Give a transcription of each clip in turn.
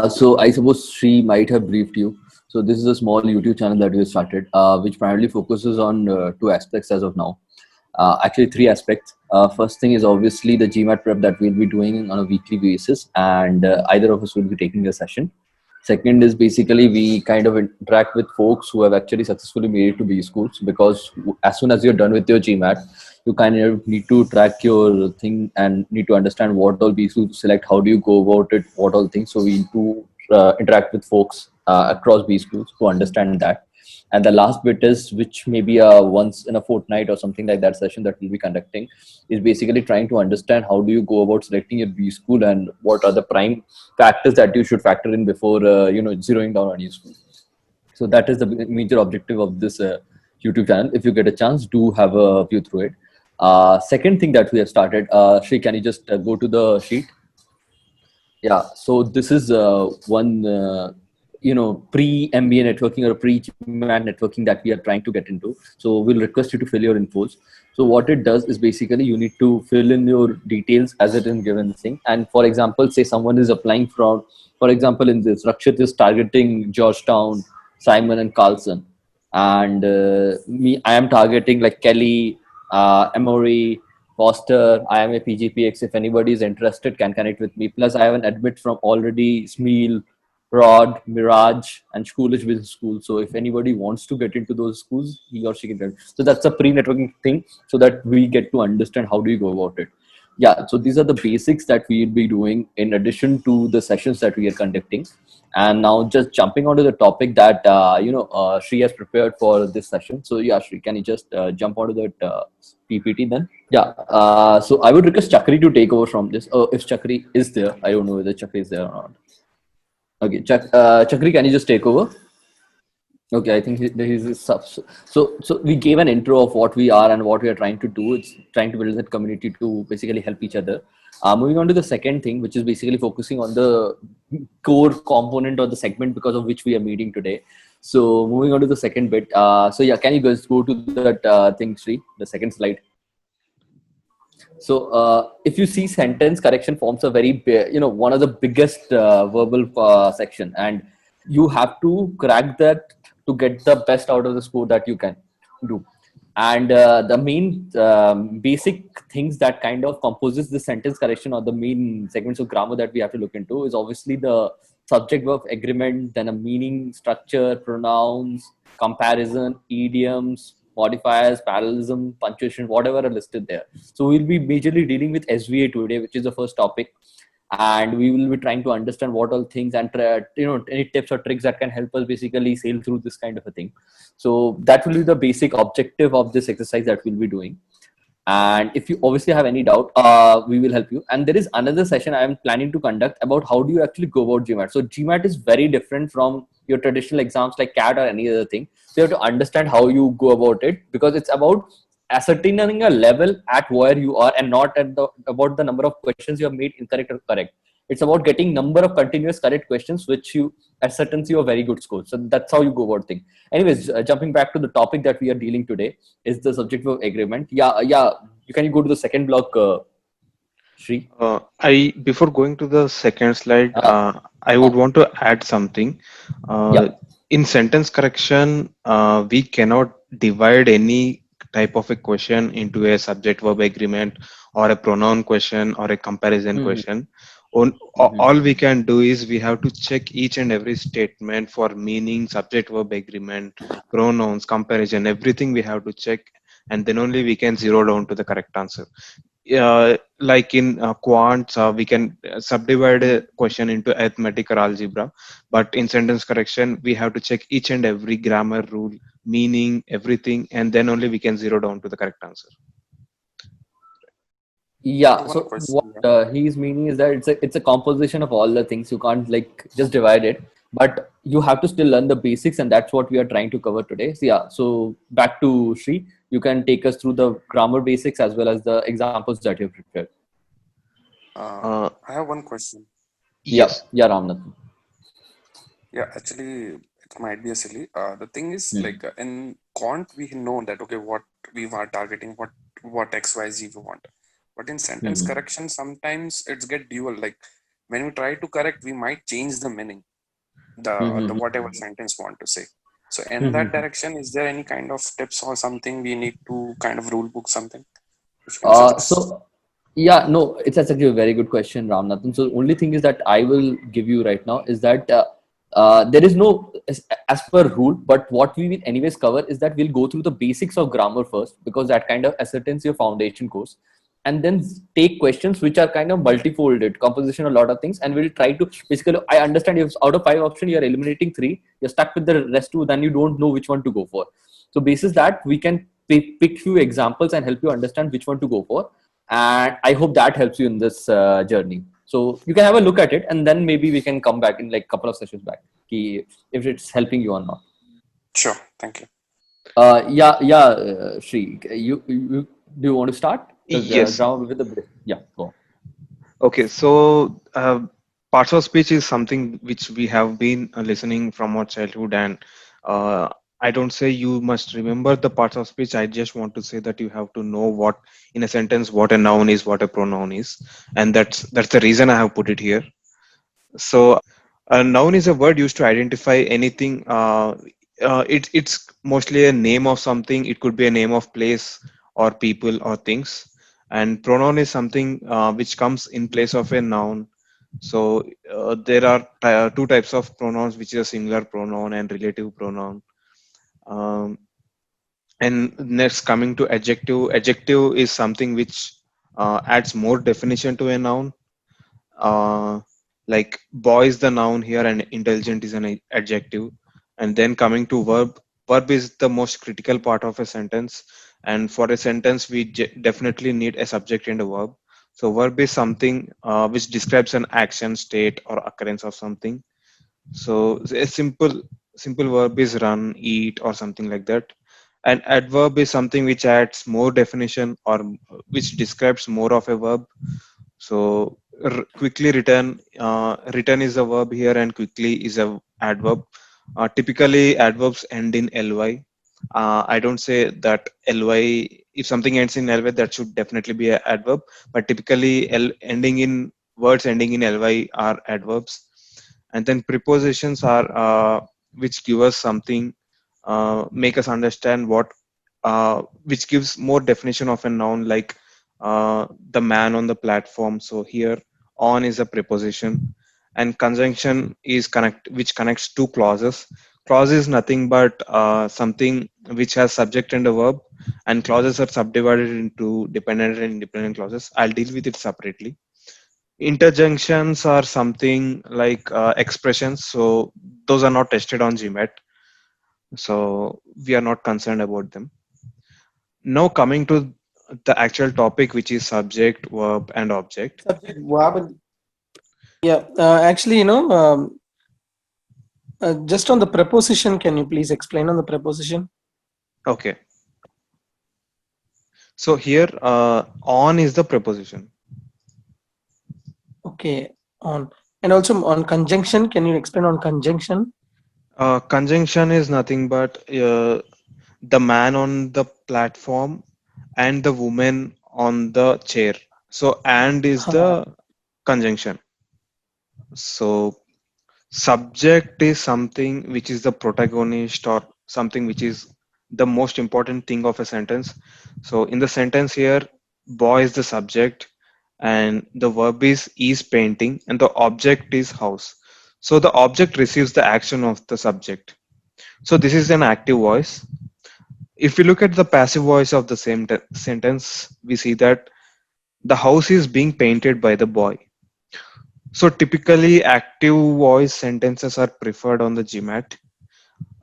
So I suppose Sri might have briefed you. So this is a small YouTube channel that we have started, which primarily focuses on two aspects as of now. Actually, three aspects. First thing is obviously the GMAT prep that we'll be doing on a weekly basis, and either of us will be taking a session. Second is basically we kind of interact with folks who have actually successfully made it to B schools, because as soon as you're done with your GMAT, you kind of need to track your thing and need to understand what all B schools to select, how do you go about it, what all things. So we need to interact with folks across B schools to understand that. And the last bit is, which may be a once in a fortnight or something like that session that we'll be conducting, is basically trying to understand how do you go about selecting your B school and what are the prime factors that you should factor in before zeroing down on your school. So that is the major objective of this YouTube channel. If you get a chance, do have a view through it. Second thing that we have started, Shri, can you just go to the sheet? Yeah, so this is one pre-MBA networking or pre-GMAT networking that we are trying to get into. So we'll request you to fill your infos. So what it does is basically you need to fill in your details as it is given thing. And for example, say someone is applying for example, in this, Rakshit is targeting Georgetown, Simon and Carlson, and I am targeting like Kelly, Emory, Foster. I am a PGPX. If anybody is interested, can connect with me. Plus, I have an admit from already Smeel, Rod, Mirage, and Schoolish Business School. So if anybody wants to get into those schools, he or she can get. So that's a pre-networking thing, so that we get to understand how do you go about it. Yeah, so these are the basics that we'll be doing in addition to the sessions that we are conducting. And now just jumping onto the topic that Shri has prepared for this session. So yeah, Shri, can you just jump onto that PPT then? Yeah. So I would request Chakri to take over from this. If Chakri is there, I don't know whether Chakri is there or not. Okay, Chakri, can you just take over? Okay, I think he's a sub. So we gave an intro of what we are and what we are trying to do. It's trying to build that community to basically help each other. Moving on to the second thing, which is basically focusing on the core component or the segment because of which we are meeting today. So moving on to the second bit. So yeah, can you guys go to that thing, Sri, the second slide? So if you see, sentence correction forms a very one of the biggest verbal section, and you have to crack that to get the best out of the score that you can do. And the main basic things that kind of composes the sentence correction or the main segments of grammar that we have to look into is obviously the subject verb agreement, then a meaning, structure, pronouns, comparison, idioms, modifiers, parallelism, punctuation, whatever are listed there. So we'll be majorly dealing with SVA today, which is the first topic, and we will be trying to understand what all things and any tips or tricks that can help us basically sail through this kind of a thing. So that will be the basic objective of this exercise that we'll be doing. And if you obviously have any doubt, we will help you. And there is another session I am planning to conduct about how do you actually go about GMAT. So GMAT is very different from your traditional exams like CAT or any other thing. So you have to understand how you go about it, because it's about ascertaining a level at where you are and not at about the number of questions you have made incorrect or correct. It's about getting number of continuous correct questions which you ascertains you a very good score. So that's how you go about things. Anyways, jumping back to the topic that we are dealing today is the subject of agreement. Yeah. You can go to the second block, Shri. I before going to the second slide, Uh, I would want to add something. yeah. In sentence correction, we cannot divide any type of a question into a subject verb agreement or a pronoun question or a comparison Mm-hmm. question. Mm-hmm. All we can do is we have to check each and every statement for meaning, subject verb agreement, pronouns, comparison, everything we have to check, and then only we can zero down to the correct answer. Like in quants, we can subdivide a question into arithmetic or algebra, but in sentence correction we have to check each and every grammar rule, meaning, everything, and then only we can zero down to the correct answer. Yeah. One So question. what he's meaning is that it's a composition of all the things. You can't like just divide it, but you have to still learn the basics, and that's what we are trying to cover today. So yeah. So back to Shri, you can take us through the grammar basics as well as the examples that you've prepared. uh, I have one question. Yeah. yes. Yeah, Ramnath. Yeah, actually, it might be a silly. The thing is, Hmm. like in quant, we know that okay, what we are targeting, what XYZ we want. But in sentence Hmm. correction, sometimes it's get dual. Like when we try to correct, we might change the meaning, the whatever sentence want to say. So in that direction, is there any kind of tips or something we need to kind of rule book something if you can suggest? So yeah, no, it's actually a very good question, Ramnathan. So only thing is that I will give you right now is that there is no as per rule, but what we will anyways cover is that we'll go through the basics of grammar first, because that kind of ascertains your foundation course, and then take questions which are kind of multifolded, composition, a lot of things, and we'll try to basically. I understand if out of 5 options you're eliminating 3, you're stuck with the rest 2, then you don't know which one to go for. So basis that we can pick few examples and help you understand which one to go for, and I hope that helps you in this journey. So you can have a look at it, and then maybe we can come back in like couple of sessions back if it's helping you or not. Sure, thank you. Shri, you do you want to start? Yes. Grammar with the yeah, go on. Okay, so parts of speech is something which we have been listening from our childhood, and I don't say you must remember the parts of speech. I just want to say that you have to know what in a sentence what a noun is, what a pronoun is, and that's the reason I have put it here. So a noun is a word used to identify anything. It's mostly a name of something. It could be a name of place or people or things. And pronoun is something which comes in place of a noun. So there are two types of pronouns, which is a singular pronoun and relative pronoun. Um, and next, coming to adjective. Adjective is something which adds more definition to a noun. Uh, like boy is the noun here, and intelligent is an adjective. And then coming to verb. Verb is the most critical part of a sentence, and for a sentence we definitely need a subject and a verb. So verb is something which describes an action, state, or occurrence of something. So a simple verb is run, eat, or something like that. An adverb is something which adds more definition or which describes more of a verb. So quickly return, return is a verb here, and quickly is a adverb. Typically adverbs end in ly. I don't say that ly, if something ends in ly, that should definitely be an adverb, but typically ending in words ending in ly are adverbs. And then prepositions are which give us something, make us understand what, which gives more definition of a noun, like the man on the platform. So here on is a preposition, and conjunction is which connects two clauses. Clause is nothing but something which has subject and a verb, and clauses are subdivided into dependent and independent clauses. I'll deal with it separately. Interjunctions are something like expressions, so those are not tested on GMAT, so we are not concerned about them. Now coming to the actual topic, which is subject, verb, and object. Subject, verb. Yeah, actually, just on the preposition, can you please explain on the preposition? Okay. So here, on is the preposition. Okay, on. And also on conjunction, can you explain on conjunction? Conjunction is nothing but the man on the platform and the woman on the chair. So and is the conjunction. So subject is something which is the protagonist or something which is the most important thing of a sentence. So in the sentence here, boy is the subject, and the verb is painting, and the object is house. So the object receives the action of the subject. So this is an active voice. If we look at the passive voice of the same sentence, we see that the house is being painted by the boy. So typically active voice sentences are preferred on the GMAT.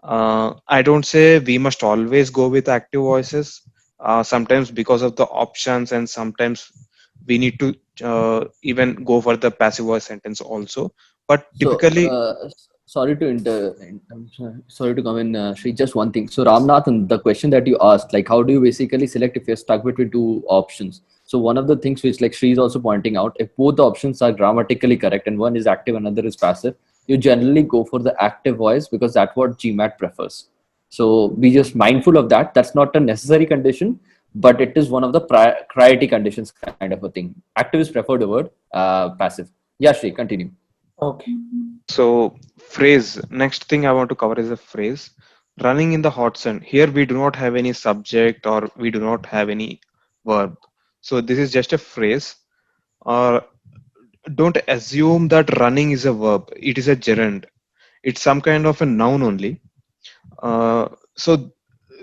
I don't say we must always go with active voices. Sometimes because of the options, and sometimes we need to even go for the passive voice sentence also. But typically, sorry to come in, Shri. Just one thing. So Ramnathan, the question that you asked, like how do you basically select if you're stuck between two options? So one of the things which like Shri is also pointing out, if both the options are grammatically correct and one is active, another is passive, you generally go for the active voice because that's what GMAT prefers. So be just mindful of that. That's not a necessary condition, but it is one of the priority conditions kind of a thing. Active is preferred over passive. Yeah, Shri, continue. Okay. So phrase. Next thing I want to cover is a phrase. Running in the hot sun. Here we do not have any subject or we do not have any verb. So this is just a phrase. Or don't assume that running is a verb. It is a gerund. It's some kind of a noun only. So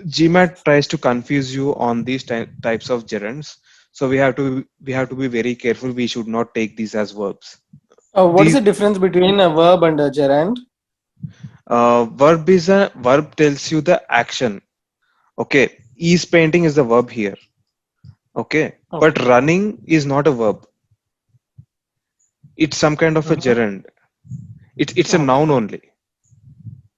GMAT tries to confuse you on these types of gerunds. So we have to be very careful. We should not take these as verbs. What is These the difference between a verb and a gerund? verb is a verb tells you the action. Okay, is painting is the verb here. Okay, but Okay. running is not a verb. It's some kind of a Mhm. gerund. It's a Okay. noun only.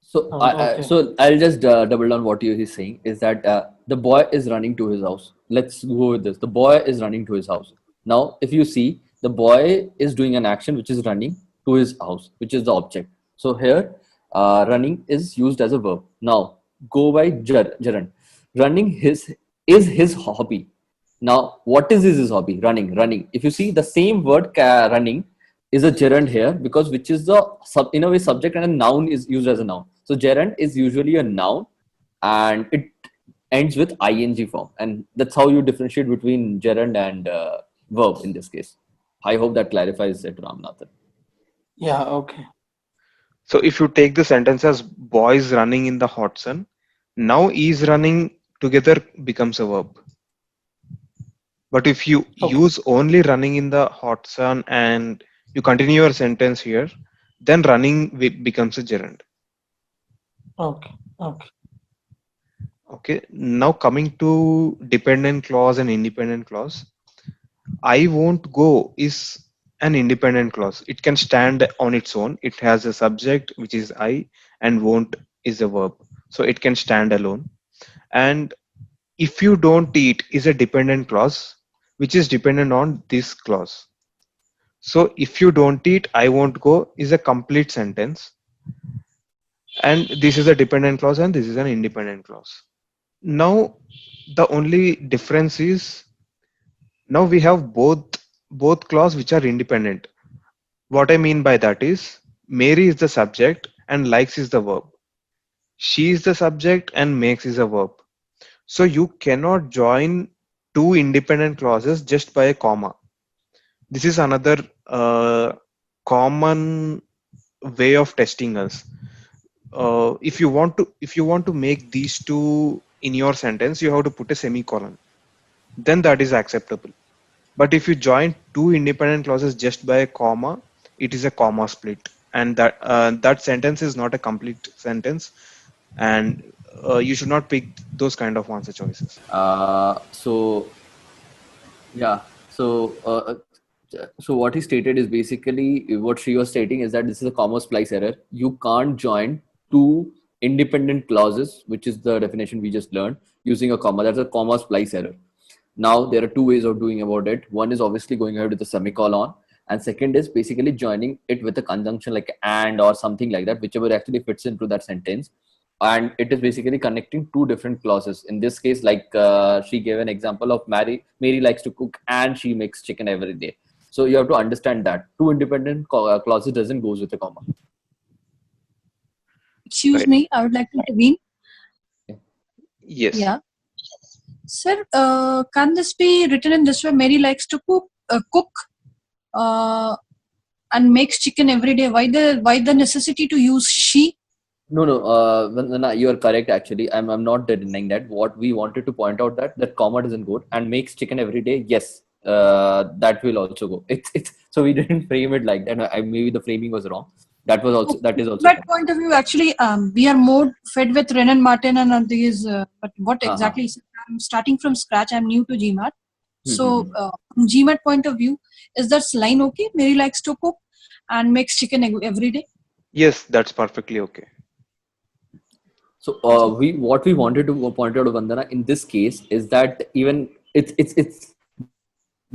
So, Okay. I'll just double down what you is saying is that the boy is running to his house. Let's go with this. The boy is running to his house. Now, if you see, the boy is doing an action which is running to his house, which is the object. So here, running is used as a verb. Now, go by gerund. Running is his hobby. Now, what is his hobby? Running, running. If you see the same word running is a gerund here because which is the in a way subject and a noun is used as a noun. So gerund is usually a noun and it ends with ing form, and that's how you differentiate between gerund and verb in this case. I hope that clarifies it, Ramanathan. Yeah. Okay. So if you take the sentence as boys running in the hot sun, now is running together becomes a verb. But if you Okay. use only running in the hot sun and you continue your sentence here, then running becomes a gerund. Okay. Okay. Okay. Now coming to dependent clause and independent clause. I won't go is an independent clause. It can stand on its own. It has a subject which is I and won't is a verb. So it can stand alone. And if you don't eat is a dependent clause which is dependent on this clause. So if you don't eat, I won't go is a complete sentence. And this is a dependent clause and this is an independent clause. Now the only difference is now we have both clause which are independent. What I mean by that is Mary is the subject and likes is the verb. She is the subject and makes is a verb. So you cannot join two independent clauses just by a comma. This is another common way of testing us. If you want to make these two in your sentence, you have to put a semicolon. Then that is acceptable. But if you join two independent clauses just by a comma, it is a comma split, and that sentence is not a complete sentence, and you should not pick those kind of answer choices. So yeah, so so what he stated is basically what she was stating is that this is a comma splice error. You can't join two independent clauses, which is the definition we just learned, using a comma. That's a comma splice error. Now there are two ways of doing about it. One is obviously going ahead with the semicolon, and second is basically joining it with a conjunction like and or something like that, whichever actually fits into that sentence. And it is basically connecting two different clauses. In this case, like she gave an example of Mary likes to cook and she makes chicken every day. So you have to understand that two independent clauses doesn't goes with a comma. Excuse Right. me, I would like to intervene. Yes. Yeah. Sir, can this be written in this way? Mary likes to cook and makes chicken every day. Why the necessity to use she? No, Vandana, you are correct. Actually, I'm not denying that. What we wanted to point out that comma doesn't go and makes chicken every day. Yes, that will also go. It's so we didn't frame it like that. Maybe the framing was wrong. That is also That correct. point of view, actually, we are more fed with Renan Martin and these. But what Uh-huh. exactly? I'm starting from scratch. I'm new to GMAT. So, Mm-hmm. from GMAT point of view, is that line okay? Mary likes to cook and makes chicken every day. Yes, that's perfectly okay. So what we wanted to point out, Vandana, in this case is that even it's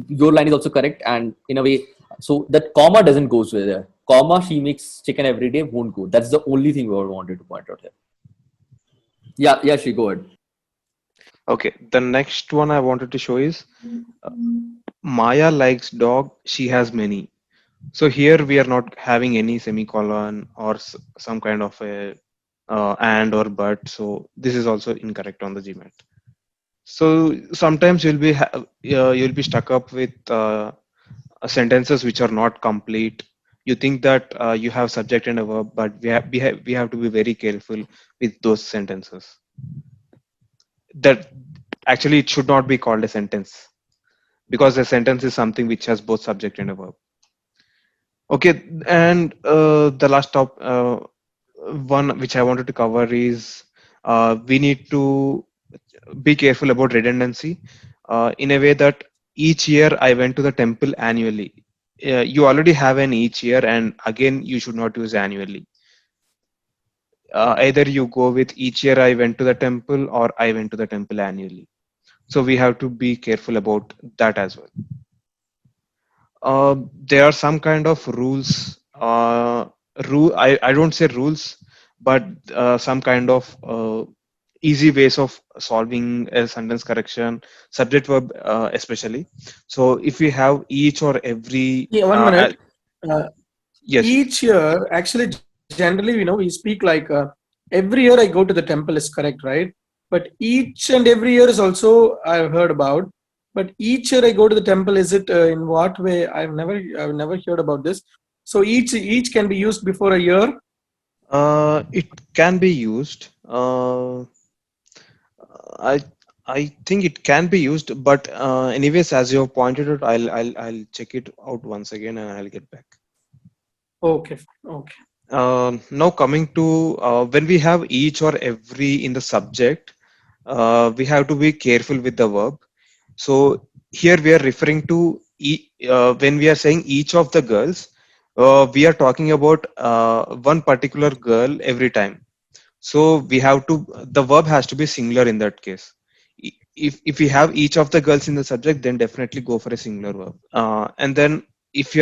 your line is also correct, and in a way, so that comma doesn't go with there. Comma she makes chicken every day won't go. That's the only thing we wanted to point out here. Yeah, she go ahead. Okay. The next one I wanted to show is Maya likes dog. She has many. So here we are not having any semicolon or some kind of a and or but. So this is also incorrect on the GMAT. So sometimes you'll be stuck up with sentences which are not complete. You think that you have subject and a verb, but we have to be very careful with those sentences. That actually it should not be called a sentence, because a sentence is something which has both subject and a verb. Okay, and the last one which I wanted to cover is we need to be careful about redundancy in a way that each year I went to the temple annually. You already have an each year, and again you should not use annually. Either you go with each year I went to the temple or I went to the temple annually. So we have to be careful about that as well. There are some kind of rules. I don't say rules, but some kind of easy ways of solving a sentence correction, subject verb especially. So if we have each or every Yeah, 1 minute. yes, Each year, actually, generally, we speak like every year I go to the temple is correct, right? But each and every year is also I've heard about. But each year I go to the temple, is it in what way? I've never heard about this. So each can be used before a year. it can be used. I I think it can be used, but anyways, as you have pointed out, I'll check it out once again and I'll get back. Okay, okay. Now coming to when we have each or every in the subject, we have to be careful with the verb. So here we are referring to when we are saying each of the girls, we are talking about one particular girl every time. So we have to, the verb has to be singular in that case. If we have each of the girls in the subject, then definitely go for a singular verb. And then if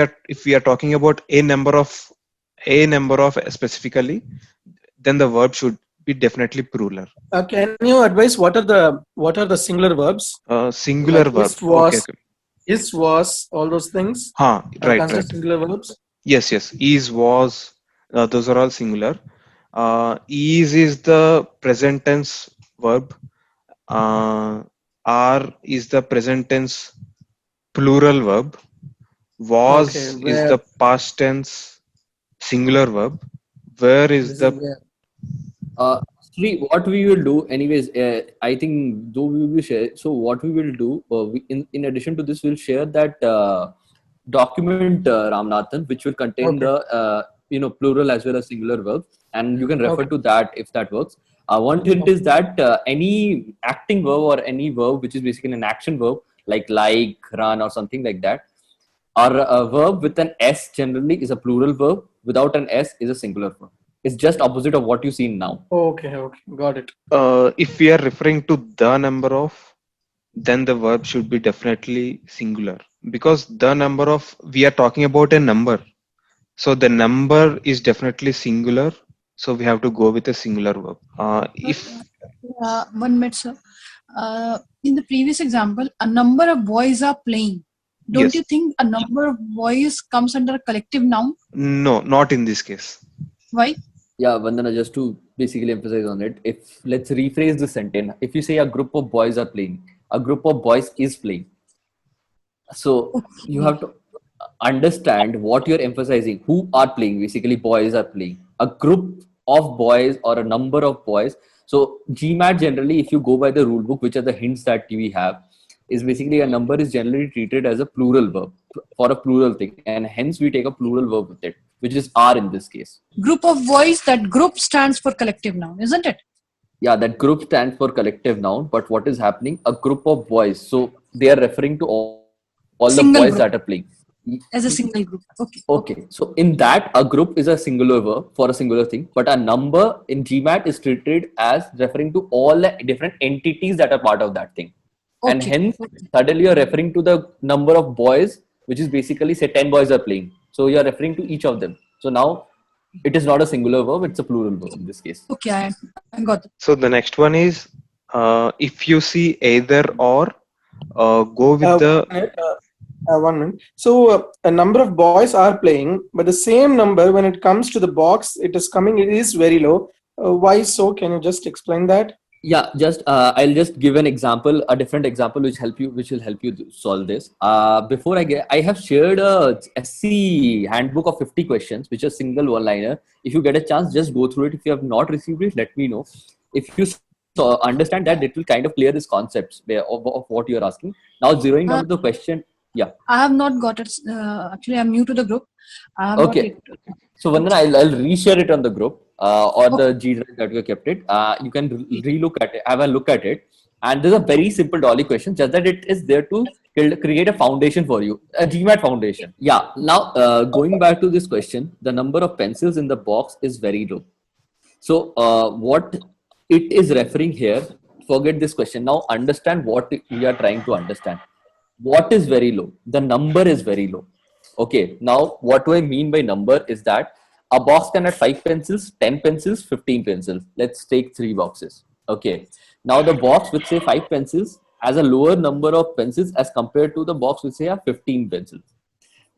we are talking about a number of specifically, then the verb should be definitely plural. Can you advise what are the singular verbs? Singular Like verb. is, was, Okay. is, was, all those things Huh, are right, considered right. singular verbs. Yes, yes. Is, was, those are all singular. Is the present tense verb. Are is the present tense plural verb. Was Okay, is where the past tense singular verb. Where is this the is where. See, what we will do, anyways, I think though we will share. So what we will do, in addition to this, we'll share that document, Ramanathan, which will contain Okay. the plural as well as singular verbs, and you can refer Okay. to that if that works. One hint is that any acting verb or any verb which is basically an action verb like, run, or something like that, or a verb with an S generally is a plural verb. Without an S is a singular verb. It's just opposite of what you see now. Okay, got it. if we are referring to the number of, then the verb should be definitely singular, because the number of, we are talking about a number. So the number is definitely singular. So we have to go with a singular verb. If 1 minute, sir. In the previous example, a number of boys are playing. Don't yes, you think a number of boys comes under a collective noun? no, not in this case. Why? Yeah, Vandana, just to basically emphasize on it, if let's rephrase the sentence. If you say a group of boys are playing, a group of boys is playing. So you have to understand what you're emphasizing. Who are playing? Basically, boys are playing. A group of boys or a number of boys. So GMAT generally, if you go by the rule book, which are the hints that we have, is basically a number is generally treated as a plural verb for a plural thing, and hence we take a plural verb with it, which is are in this case. Group of boys, that group stands for collective noun, isn't it? Yeah, that group stands for collective noun, but what is happening? A group of boys. So they are referring to all the Single boys group. that are playing. As a single group. Okay. Okay, so in that, a group is a singular verb for a singular thing, but a number in GMAT is treated as referring to all the different entities that are part of that thing. And Okay. hence, suddenly you're referring to the number of boys, which is basically, say, 10 boys are playing. So you're referring to each of them. So now it is not a singular verb, it's a plural verb in this case. Okay, I got it. So the next one is if you see either or, go with the. 1 minute. So a number of boys are playing, but the same number when it comes to the box, it is very low. Why so? Can you just explain that? Yeah, just I'll just give an example, a different example, which will help you to solve this. Before I have shared a SC handbook of 50 questions, which is single one-liner. If you get a chance, just go through it. If you have not received it, let me know. If you understand that, it will kind of clear this concepts of what you're asking. Now, zeroing down to the question. Yeah. I have not got it. Actually, I'm new to the group. I have Okay. So Vandana, I'll reshare it on the group or the G drive that we kept it. You can relook at it, have a look at it. And there's a very simple dolly question, just that it is there to create a foundation for you, a GMAT foundation. Yeah. Now, going back to this question, the number of pencils in the box is very low. So what it is referring here, forget this question. Now understand what we are trying to understand. What is very low? The number is very low. Okay, now what do I mean by number is that a box can have 5 pencils, 10 pencils, 15 pencils. Let's take 3 boxes. Okay, now the box with say 5 pencils has a lower number of pencils as compared to the box with say have 15 pencils.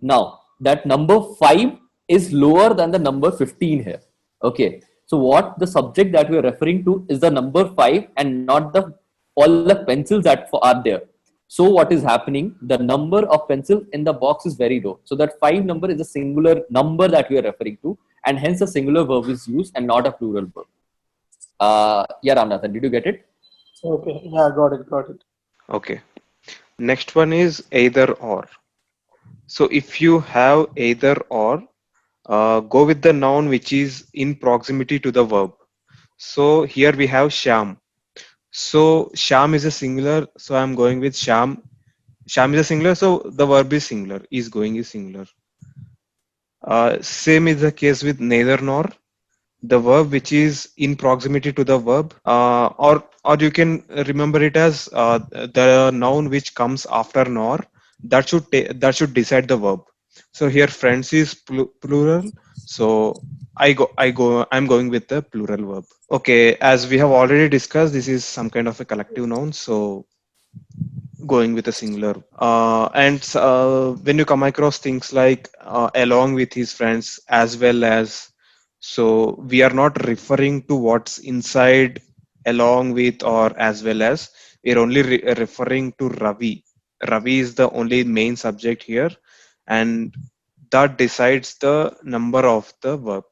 Now that number 5 is lower than the number 15 here. Okay, so what the subject that we are referring to is the number 5 and not the all the pencils that are there. So what is happening? The number of pencils in the box is very low. So that 5 number is a singular number that we are referring to, and hence a singular verb is used and not a plural verb. Yeah, Ramnathan, did you get it? Okay, yeah, got it. Okay. Next one is either or. So if you have either or, go with the noun which is in proximity to the verb. So here we have Sham. So Sham is a singular, so I'm going with Sham. Sham is a singular, so the verb is singular. Is going is singular. Same is the case with neither nor. The verb which is in proximity to the verb, or you can remember it as the noun which comes after nor. That should decide the verb. So here friends is plural. So I'm going with the plural verb. Okay, as we have already discussed, this is some kind of a collective noun. So going with a singular. And when you come across things like along with his friends as well as, so we are not referring to what's inside along with or as well as. We're only referring to Ravi. Ravi is the only main subject here, and that decides the number of the verb.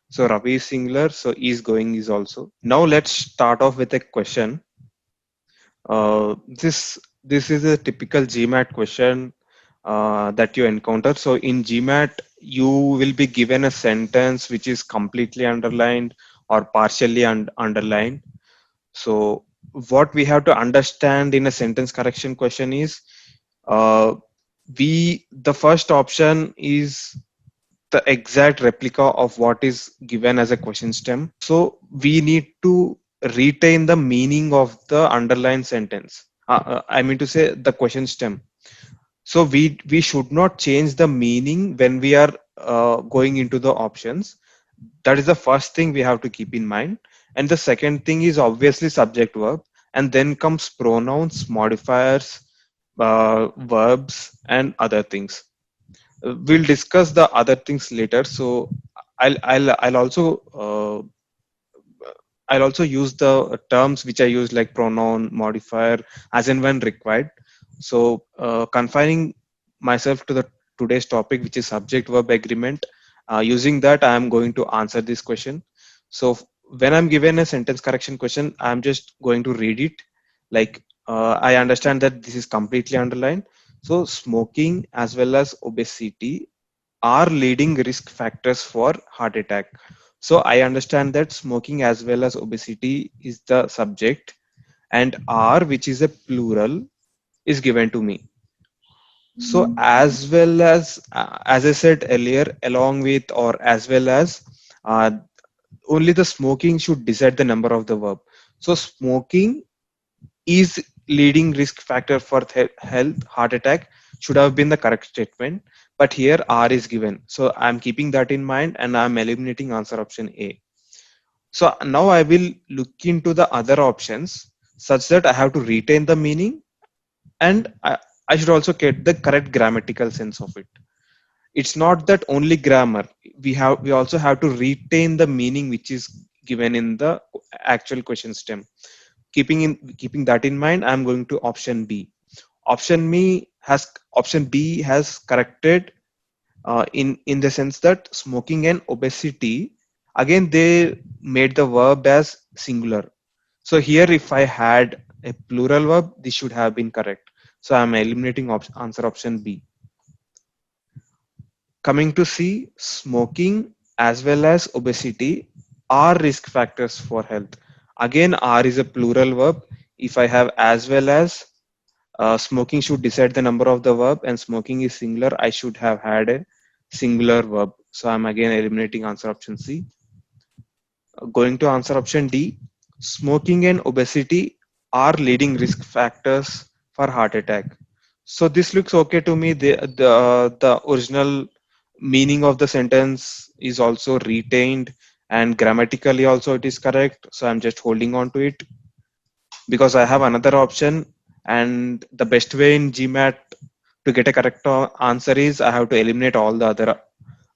So Ravi is singular, so is going is also. Now let's start off with a question. This is a typical GMAT question that you encounter. So in GMAT, you will be given a sentence which is completely underlined or partially underlined. So what we have to understand in a sentence correction question is, the first option is the exact replica of what is given as a question stem. So we need to retain the meaning of the underlined sentence. I mean to say the question stem. So we should not change the meaning when we are going into the options. That is the first thing we have to keep in mind. And the second thing is obviously subject verb, and then comes pronouns, modifiers, verbs, and other things. We'll discuss the other things later. So I'll also use the terms which I use like pronoun, modifier as and when required. So confining myself to the today's topic, which is subject verb agreement, using that I am going to answer this question. So when I'm given a sentence correction question, I'm just going to read it. Like I understand that this is completely underlined. So smoking as well as obesity are leading risk factors for heart attack. So I understand that smoking as well as obesity is the subject, and are, which is a plural, is given to me. So as well as I said earlier, along with or as well as, only the smoking should decide the number of the verb. So smoking is leading risk factor for health, heart attack should have been the correct statement, but here R is given. So I'm keeping that in mind and I'm eliminating answer option A. So now I will look into the other options such that I have to retain the meaning, and I I should also get the correct grammatical sense of it. It's not that only grammar. We also have to retain the meaning which is given in the actual question stem. Keeping that in mind, I'm going to option B. Option B has corrected in the sense that smoking and obesity, again they made the verb as singular. So here if I had a plural verb, this should have been correct. So I'm eliminating answer option B. Coming to C, smoking as well as obesity are risk factors for health. Again, R is a plural verb. If I have as well as, smoking should decide the number of the verb, and smoking is singular, I should have had a singular verb. So I'm again eliminating answer option C. Going to answer option D, smoking and obesity are leading risk factors for heart attack. So this looks okay to me. The original meaning of the sentence is also retained, and grammatically also it is correct. So I'm just holding on to it because I have another option, and the best way in GMAT to get a correct answer is I have to eliminate all the other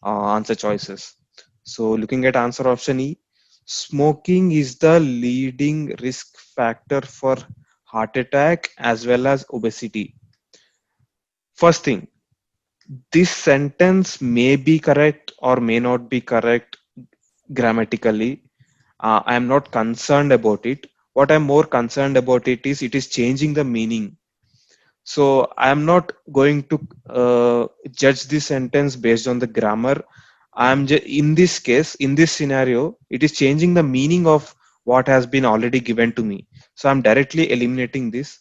answer choices. So looking at answer option E, smoking is the leading risk factor for heart attack as well as obesity. First thing, this sentence may be correct or may not be correct grammatically. I am not concerned about it. What I'm more concerned about it is changing the meaning. So I am not going to judge this sentence based on the grammar. In this case, in this scenario, it is changing the meaning of what has been already given to me. So I'm directly eliminating this,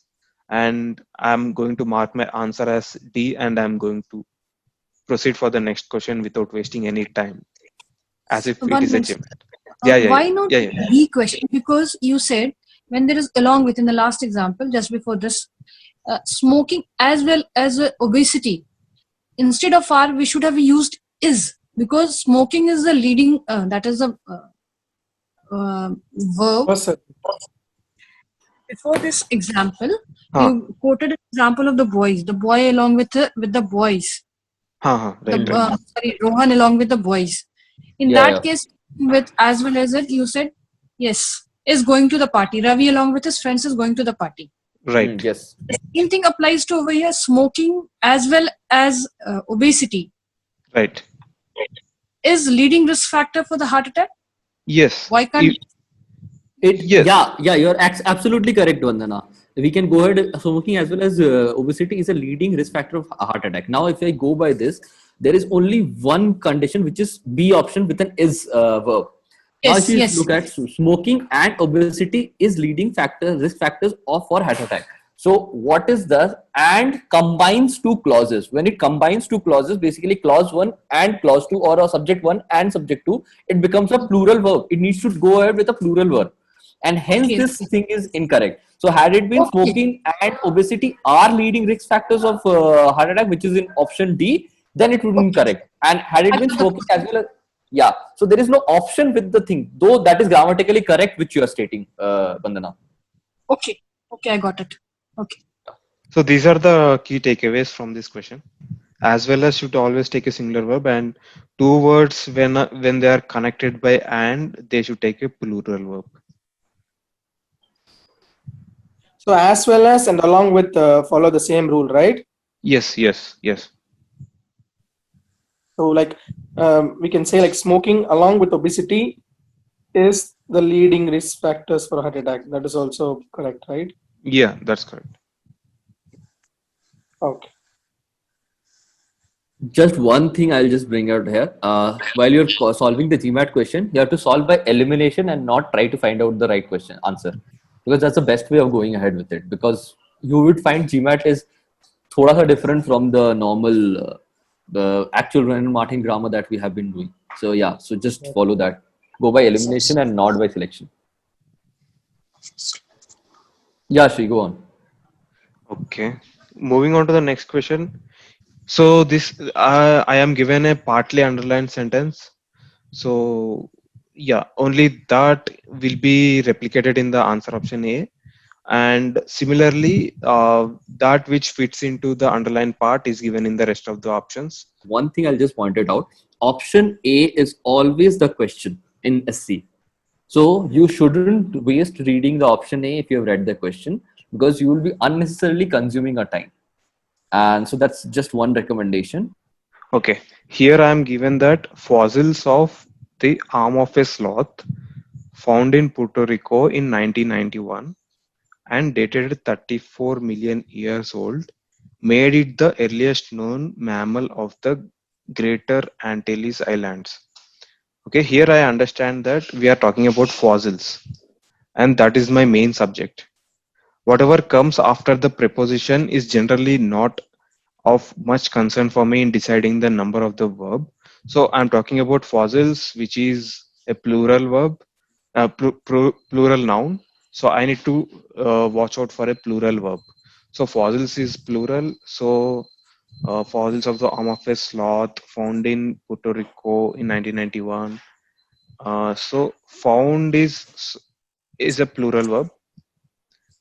and I'm going to mark my answer as D, and I'm going to proceed for the next question without wasting any time, as if it is a gym. Why not B question? Because you said when there is along with in the last example just before this, smoking as well as obesity. Instead of R, we should have used is, because smoking is the leading. That is the verb. Before this example, you quoted an example of the boys. The boy along with the boys. Right. Sorry, Rohan along with the boys. In that case, with as well as it, you said yes, is going to the party. Ravi along with his friends is going to the party. Right. Yes. The same thing applies to over here, smoking as well as obesity. Right. Is leading risk factor for the heart attack? Yes. Why can't Yes. Yeah, you're absolutely correct, Vandana. We can go ahead. Smoking as well as obesity is a leading risk factor of a heart attack. Now, if I go by this, there is only one condition, which is B option with an is verb. Now, if you look at smoking and obesity is leading risk factors for heart attack. So what is the and combines two clauses? When it combines two clauses, basically clause 1 and clause 2, or a subject 1 and subject 2, it becomes a plural verb. It needs to go ahead with a plural verb. And hence this thing is incorrect. So had it been smoking and obesity are leading risk factors of heart attack, which is in option D, then it would be correct. And had it been smoking as well as, so there is no option with the thing, though that is grammatically correct, which you are stating, Vandana. Okay, I got it. Okay. So these are the key takeaways from this question. As well as should always take a singular verb, and two words when they are connected by and, they should take a plural verb. So as well as and along with follow the same rule, right? Yes. So like we can say like smoking along with obesity is the leading risk factors for heart attack. That is also correct, right? Yeah, that's correct. Okay. Just one thing I'll just bring out here. While you're solving the GMAT question, you have to solve by elimination and not try to find out the right answer. Because that's the best way of going ahead with it. Because you would find GMAT is thoda sa different from the normal, the actual Renan Martin grammar that we have been doing. So yeah, so just follow that. Go by elimination and not by selection. Yeah, Shri, go on. Okay. Moving on to the next question. So this, I am given a partly underlined sentence. So yeah, only that will be replicated in the answer option A. And similarly, that which fits into the underlined part is given in the rest of the options. One thing I'll just point it out, option A is always the question in SC. So you shouldn't waste reading the option A if you have read the question, because you will be unnecessarily consuming a time. And so that's just one recommendation. Okay, here I am given that fossils of the arm of a sloth found in Puerto Rico in 1991 and dated 34 million years old made it the earliest known mammal of the Greater Antilles Islands. Okay, here I understand that we are talking about fossils, and that is my main subject. Whatever comes after the preposition is generally not of much concern for me in deciding the number of the verb. So I'm talking about fossils, which is a plural verb, plural noun. So I need to watch out for a plural verb. So fossils is plural. So fossils of the arm of a sloth found in Puerto Rico in 1991. So found is a plural verb.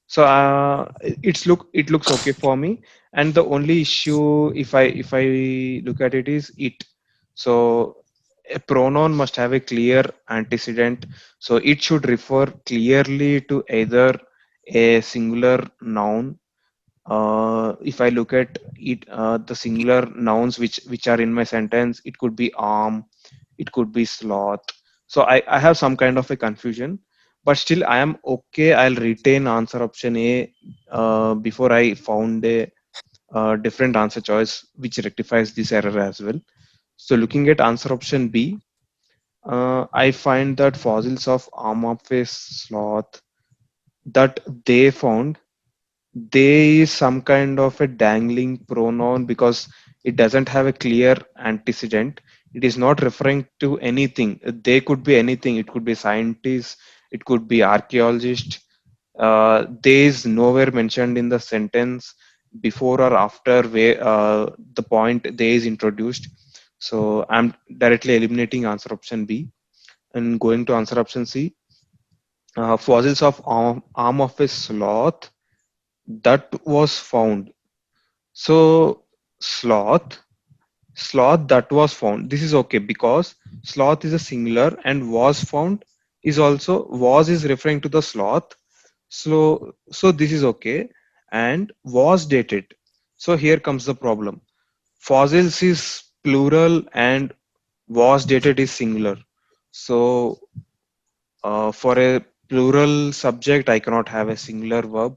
So it looks okay for me. And the only issue, if I look at it, is it. So a pronoun must have a clear antecedent. So it should refer clearly to either a singular noun. If I look at it, the singular nouns which are in my sentence, it could be arm, it could be sloth. So I have some kind of a confusion, but still I am okay. I'll retain answer option A before I found a different answer choice which rectifies this error as well. So looking at answer option B, I find that fossils of arm of a sloth that they found, they is some kind of a dangling pronoun because it doesn't have a clear antecedent. It is not referring to anything. They could be anything. It could be scientist, it could be archaeologist. They is nowhere mentioned in the sentence before or after where the point they is introduced. So I'm directly eliminating answer option B and going to answer option C. Fossils of arm of a sloth that was found. So sloth, sloth that was found. This is okay because sloth is a singular and was found is also, was is referring to the sloth. So this is okay, and was dated. So here comes the problem. Fossils is plural and was dated is singular. So for a plural subject, I cannot have a singular verb.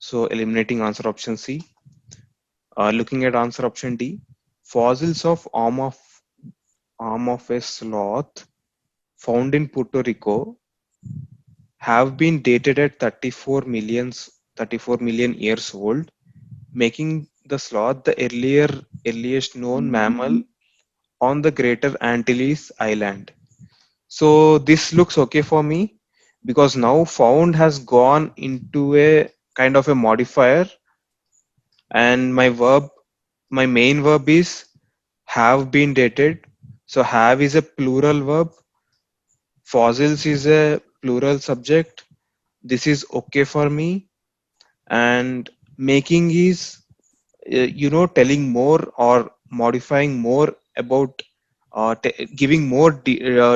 So eliminating answer option C. Looking at answer option D, fossils of arm of a sloth found in Puerto Rico have been dated at 34 million years old, making the sloth the earliest known mammal on the Greater Antilles Island. So this looks okay for me because now found has gone into a kind of a modifier, and my main verb is have been dated. So have is a plural verb, fossils is a plural subject. This is okay for me. And making is telling more or modifying more about giving more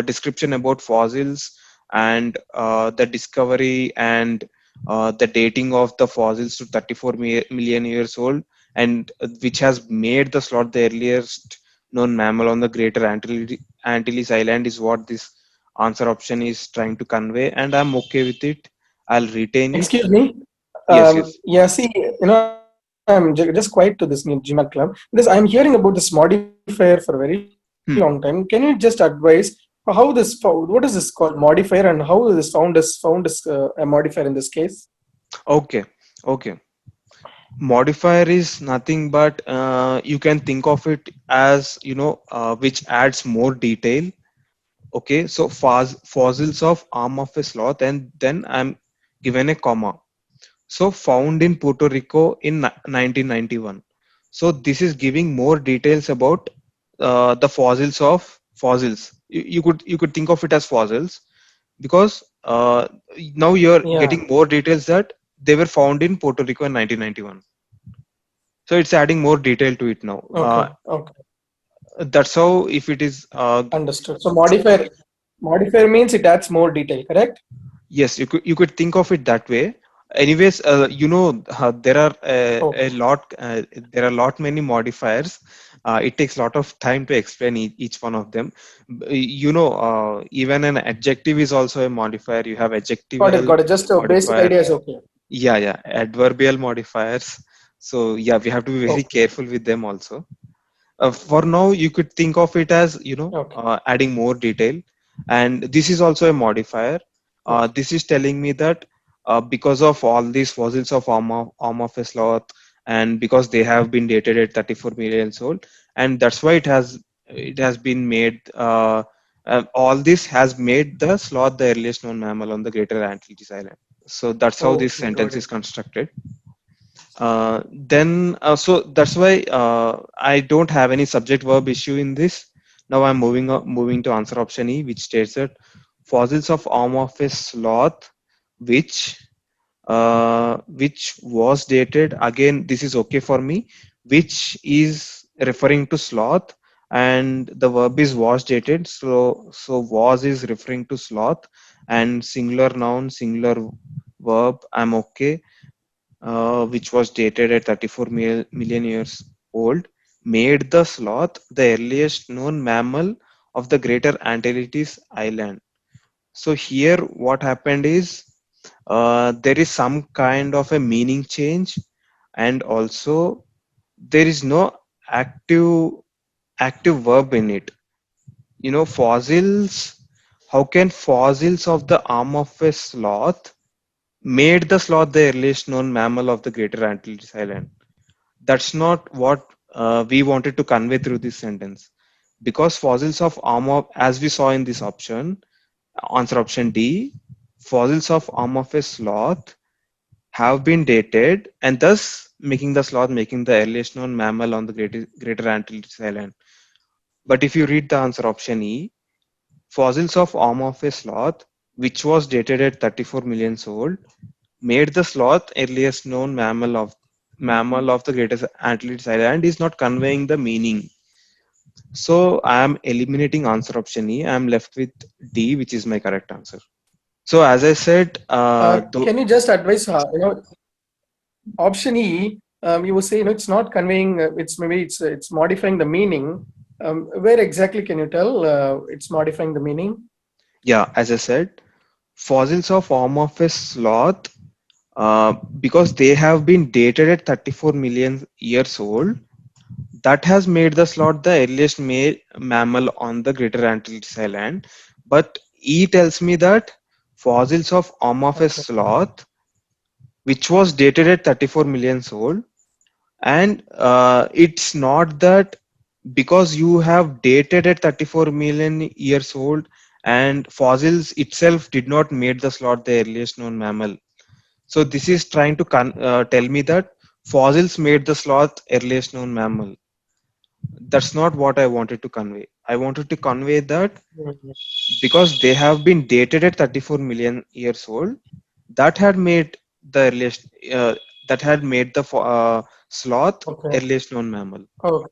description about fossils and the discovery and the dating of the fossils to 34 million years old, and which has made the sloth the earliest known mammal on the Greater Antilles Island is what this answer option is trying to convey, and I'm okay with it. I'll retain it. Excuse me. Yes. Yeah, see, I'm just quiet to this new GMAT club because I'm hearing about this modifier for a very long time. Can you just advise how this what is this called modifier, and how this found is a modifier in this case? Okay. Modifier is nothing but you can think of it as which adds more detail. Okay, so fossils of arm of a sloth, and then I'm given a comma. So found in Puerto Rico in 1991. So this is giving more details about the fossils of fossils. You could think of it as fossils because now you're getting more details that they were found in Puerto Rico in 1991. So it's adding more detail to it now. Okay. That's how, if it is Understood. So modifier means it adds more detail, correct? yes, you could think of it that way. Anyways, there are Okay. there are many modifiers. It takes a lot of time to explain each one of them. Even an adjective is also a modifier. You have adjectival Got it. Just a basic modifier. idea is okay. Yeah, adverbial modifiers. So yeah, we have to be very Okay. careful with them also. For now, you could think of it as Okay. adding more detail, and this is also a modifier. This is telling me that because of all these fossils of arm of a sloth, and because they have been dated at 34 million years old, and that's why it has been made. All this has made the sloth the earliest known mammal on the Greater Antilles Island. So that's how this Okay, got sentence it. is constructed. So that's why I don't have any subject verb issue in this. Now I'm moving to answer option E, which states that fossils of arm of a sloth, which was dated, again this is okay for me, which is referring to sloth, and the verb is was dated, so was is referring to sloth, and singular noun, singular verb, I'm okay, which was dated at 34 million years old, made the sloth the earliest known mammal of the Greater Antilles Island. So here what happened is there is some kind of a meaning change, and also there is no active verb in it. Fossils. How can fossils of the arm of a sloth made the sloth the earliest known mammal of the Greater Antilles Island? That's not what we wanted to convey through this sentence, because fossils of arm of, as we saw in this option, answer option D, fossils of arm of a sloth have been dated, and thus making the earliest known mammal on the Greater Antilles Island. But if you read the answer option E, fossils of arm of a sloth, which was dated at 34 million old, made the sloth earliest known mammal of the Greater Antilles Island, is not conveying the meaning. So I am eliminating answer option E. I am left with D, which is my correct answer. So as I said, Can you just advise, option E, you were saying, it's not conveying, it's modifying the meaning. Where exactly can you tell it's modifying the meaning? Yeah, as I said, fossils of arm of a sloth, because they have been dated at 34 million years old, that has made the sloth the earliest mammal on the Greater Antilles Island. But E tells me that fossils of arm of a sloth, which was dated at 34 million old, and it's not that because you have dated at 34 million years old and fossils itself did not made the sloth the earliest known mammal. So this is trying to tell me that fossils made the sloth earliest known mammal. That's not what I wanted to convey. I wanted to convey that because they have been dated at 34 million years old, that had made the earliest sloth earliest known mammal. Oh.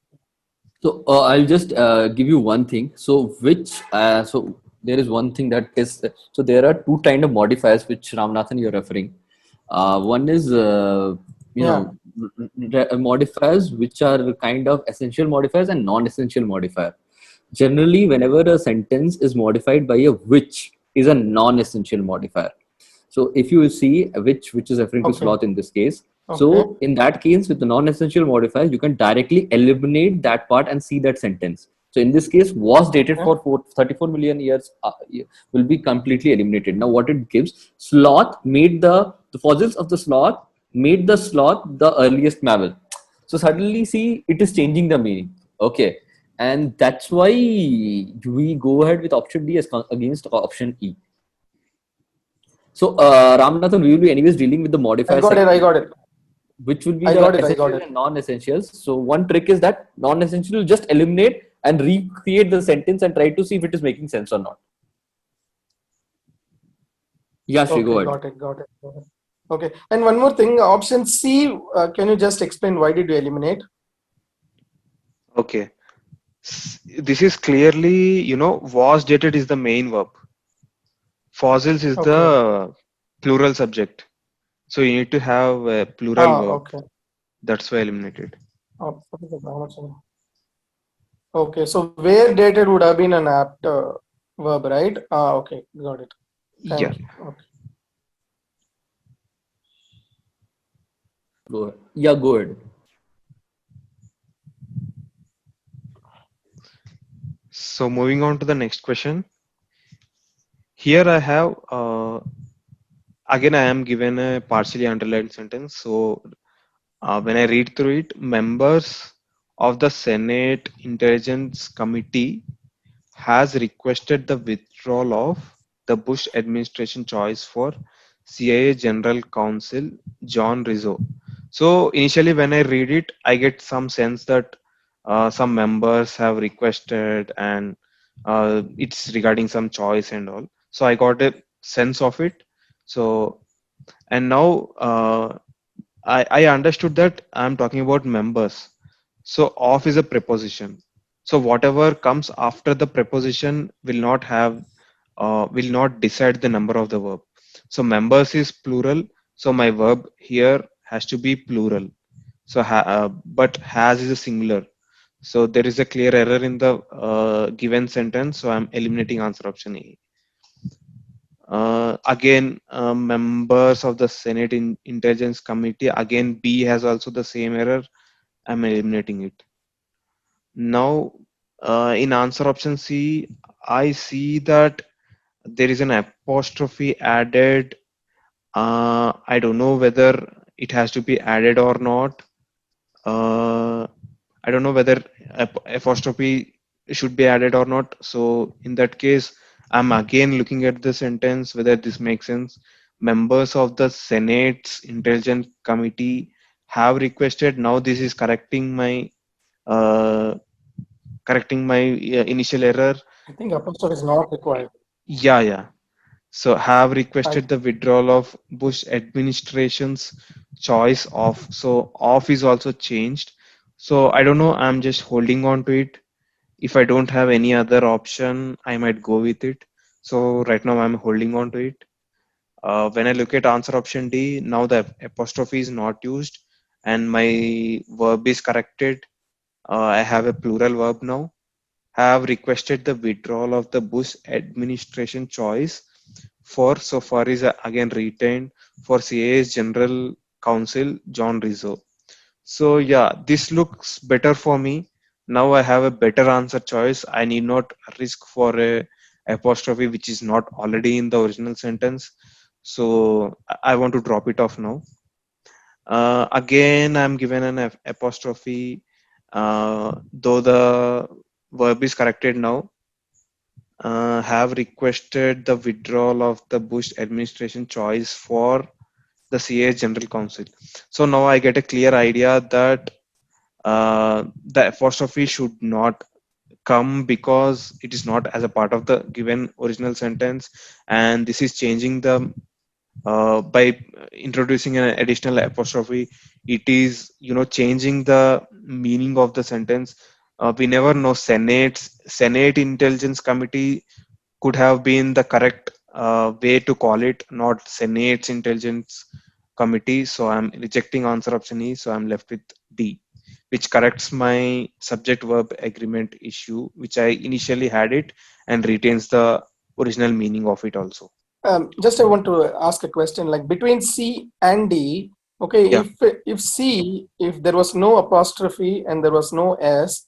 So I'll just give you one thing. So so there is one thing that is, so there are two kind of modifiers which Ramanathan you're referring. One is modifiers which are kind of essential modifiers and non-essential modifier. Generally, whenever a sentence is modified by a which is a non-essential modifier. So if you see which is referring to sloth in this case, so in that case with the non-essential modifier, you can directly eliminate that part and see that sentence. So in this case, was dated for 34 million years will be completely eliminated. Now what it gives, sloth made the fossils of the sloth made the sloth the earliest mammal. So suddenly see it is changing the meaning. Okay. And that's why we go ahead with option D against option E. So Ramanathan, we will be anyways dealing with the modifiers. I got it. Which will be the essentials and non-essentials. So one trick is that non-essential, just eliminate and recreate the sentence and try to see if it is making sense or not. Yeah, Shri, go ahead. Got it. Okay. And one more thing, option C, can you just explain why did you eliminate? Okay. This is clearly, was dated is the main verb. Fossils is Okay. the plural subject. So you need to have a plural verb. Okay. That's why eliminated. Okay. So where dated would have been an apt verb, right? Okay. Got it. Yeah. Thank you. Okay. Go ahead. Yeah, go ahead. So moving on to the next question. Here I have, again, I am given a partially underlined sentence. So when I read through it, members of the Senate Intelligence Committee has requested the withdrawal of the Bush administration choice for CIA General Counsel John Rizzo. So initially when I read it, I get some sense that some members have requested and it's regarding some choice and all. So I got a sense of it. So, and now I understood that I'm talking about members. So of is a preposition. So whatever comes after the preposition will not decide the number of the verb. So members is plural. So my verb here has to be plural. So but has is a singular. So there is a clear error in the given sentence. So I'm eliminating answer option A. Again, members of the Senate Intelligence Committee. Again, B has also the same error. I'm eliminating it. Now, in answer option C, I see that there is an apostrophe added. I don't know whether it has to be added or not. I don't know whether apostrophe should be added or not. So in that case, I'm again looking at the sentence whether this makes sense. Members of the Senate's Intelligence Committee have requested. Now this is correcting my uh, initial error. I think apostrophe is not required. Yeah. So have requested the withdrawal of Bush administration's choice of. So off is also changed. So I don't know. I'm just holding on to it. If I don't have any other option, I might go with it. So right now I'm holding on to it. When I look at answer option D, now the apostrophe is not used and my verb is corrected. I have a plural verb now. Have requested the withdrawal of the Bush administration choice for, so far is again retained for CIA's General Counsel John Rizzo. So yeah, this looks better for me. Now I have a better answer choice. I need not risk for a apostrophe which is not already in the original sentence. So I want to drop it off now. Again, I'm given an apostrophe, though the verb is corrected now. Have requested the withdrawal of the Bush administration choice for the CIA General Counsel. So now I get a clear idea that the apostrophe should not come because it is not as a part of the given original sentence, and this is changing the by introducing an additional apostrophe. It is changing the meaning of the sentence. We never know. Senate Intelligence Committee could have been the correct way to call it, not Senate's Intelligence Committee. So I'm rejecting answer option E. So I'm left with D, which corrects my subject verb agreement issue, which I initially had it, and retains the original meaning of it also. Just I want to ask a question, like between C and D. Okay, Yeah. if C, if there was no apostrophe and there was no S,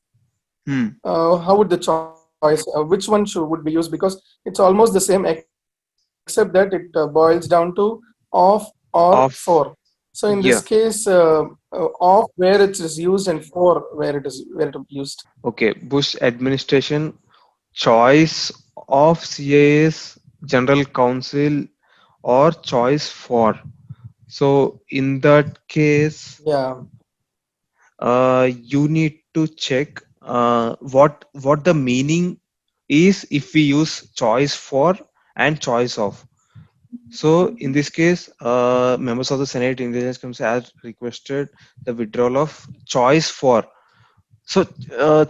how would the choice? Which one would be used? Because it's almost the same, except that it boils down to of or for. So in this case, of where it is used and for where it is used. Okay, Bush administration choice of CIA's General Counsel or choice for. So in that case, yeah, you need to check what the meaning is if we use choice for and choice of. So in this case, members of the Senate Intelligence Committee has requested the withdrawal of choice for. So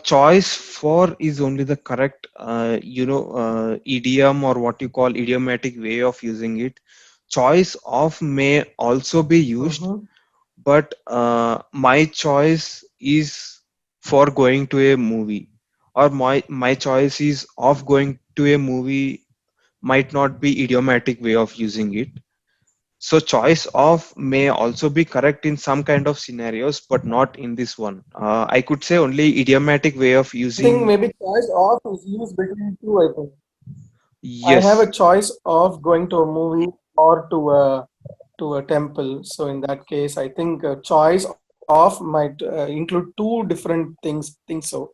choice for is only the correct idiom, or what you call idiomatic way of using it. Choice of may also be used, Mhm. but my choice is for going to a movie, or my choice is of going to a movie might not be idiomatic way of using it. So choice of may also be correct in some kind of scenarios, but not in this one. I could say only idiomatic way of I think using. maybe choice of is used between two. I think I have Yes, a choice of going to a movie or to a temple. So in that case, I think choice of might include two different things. Think so.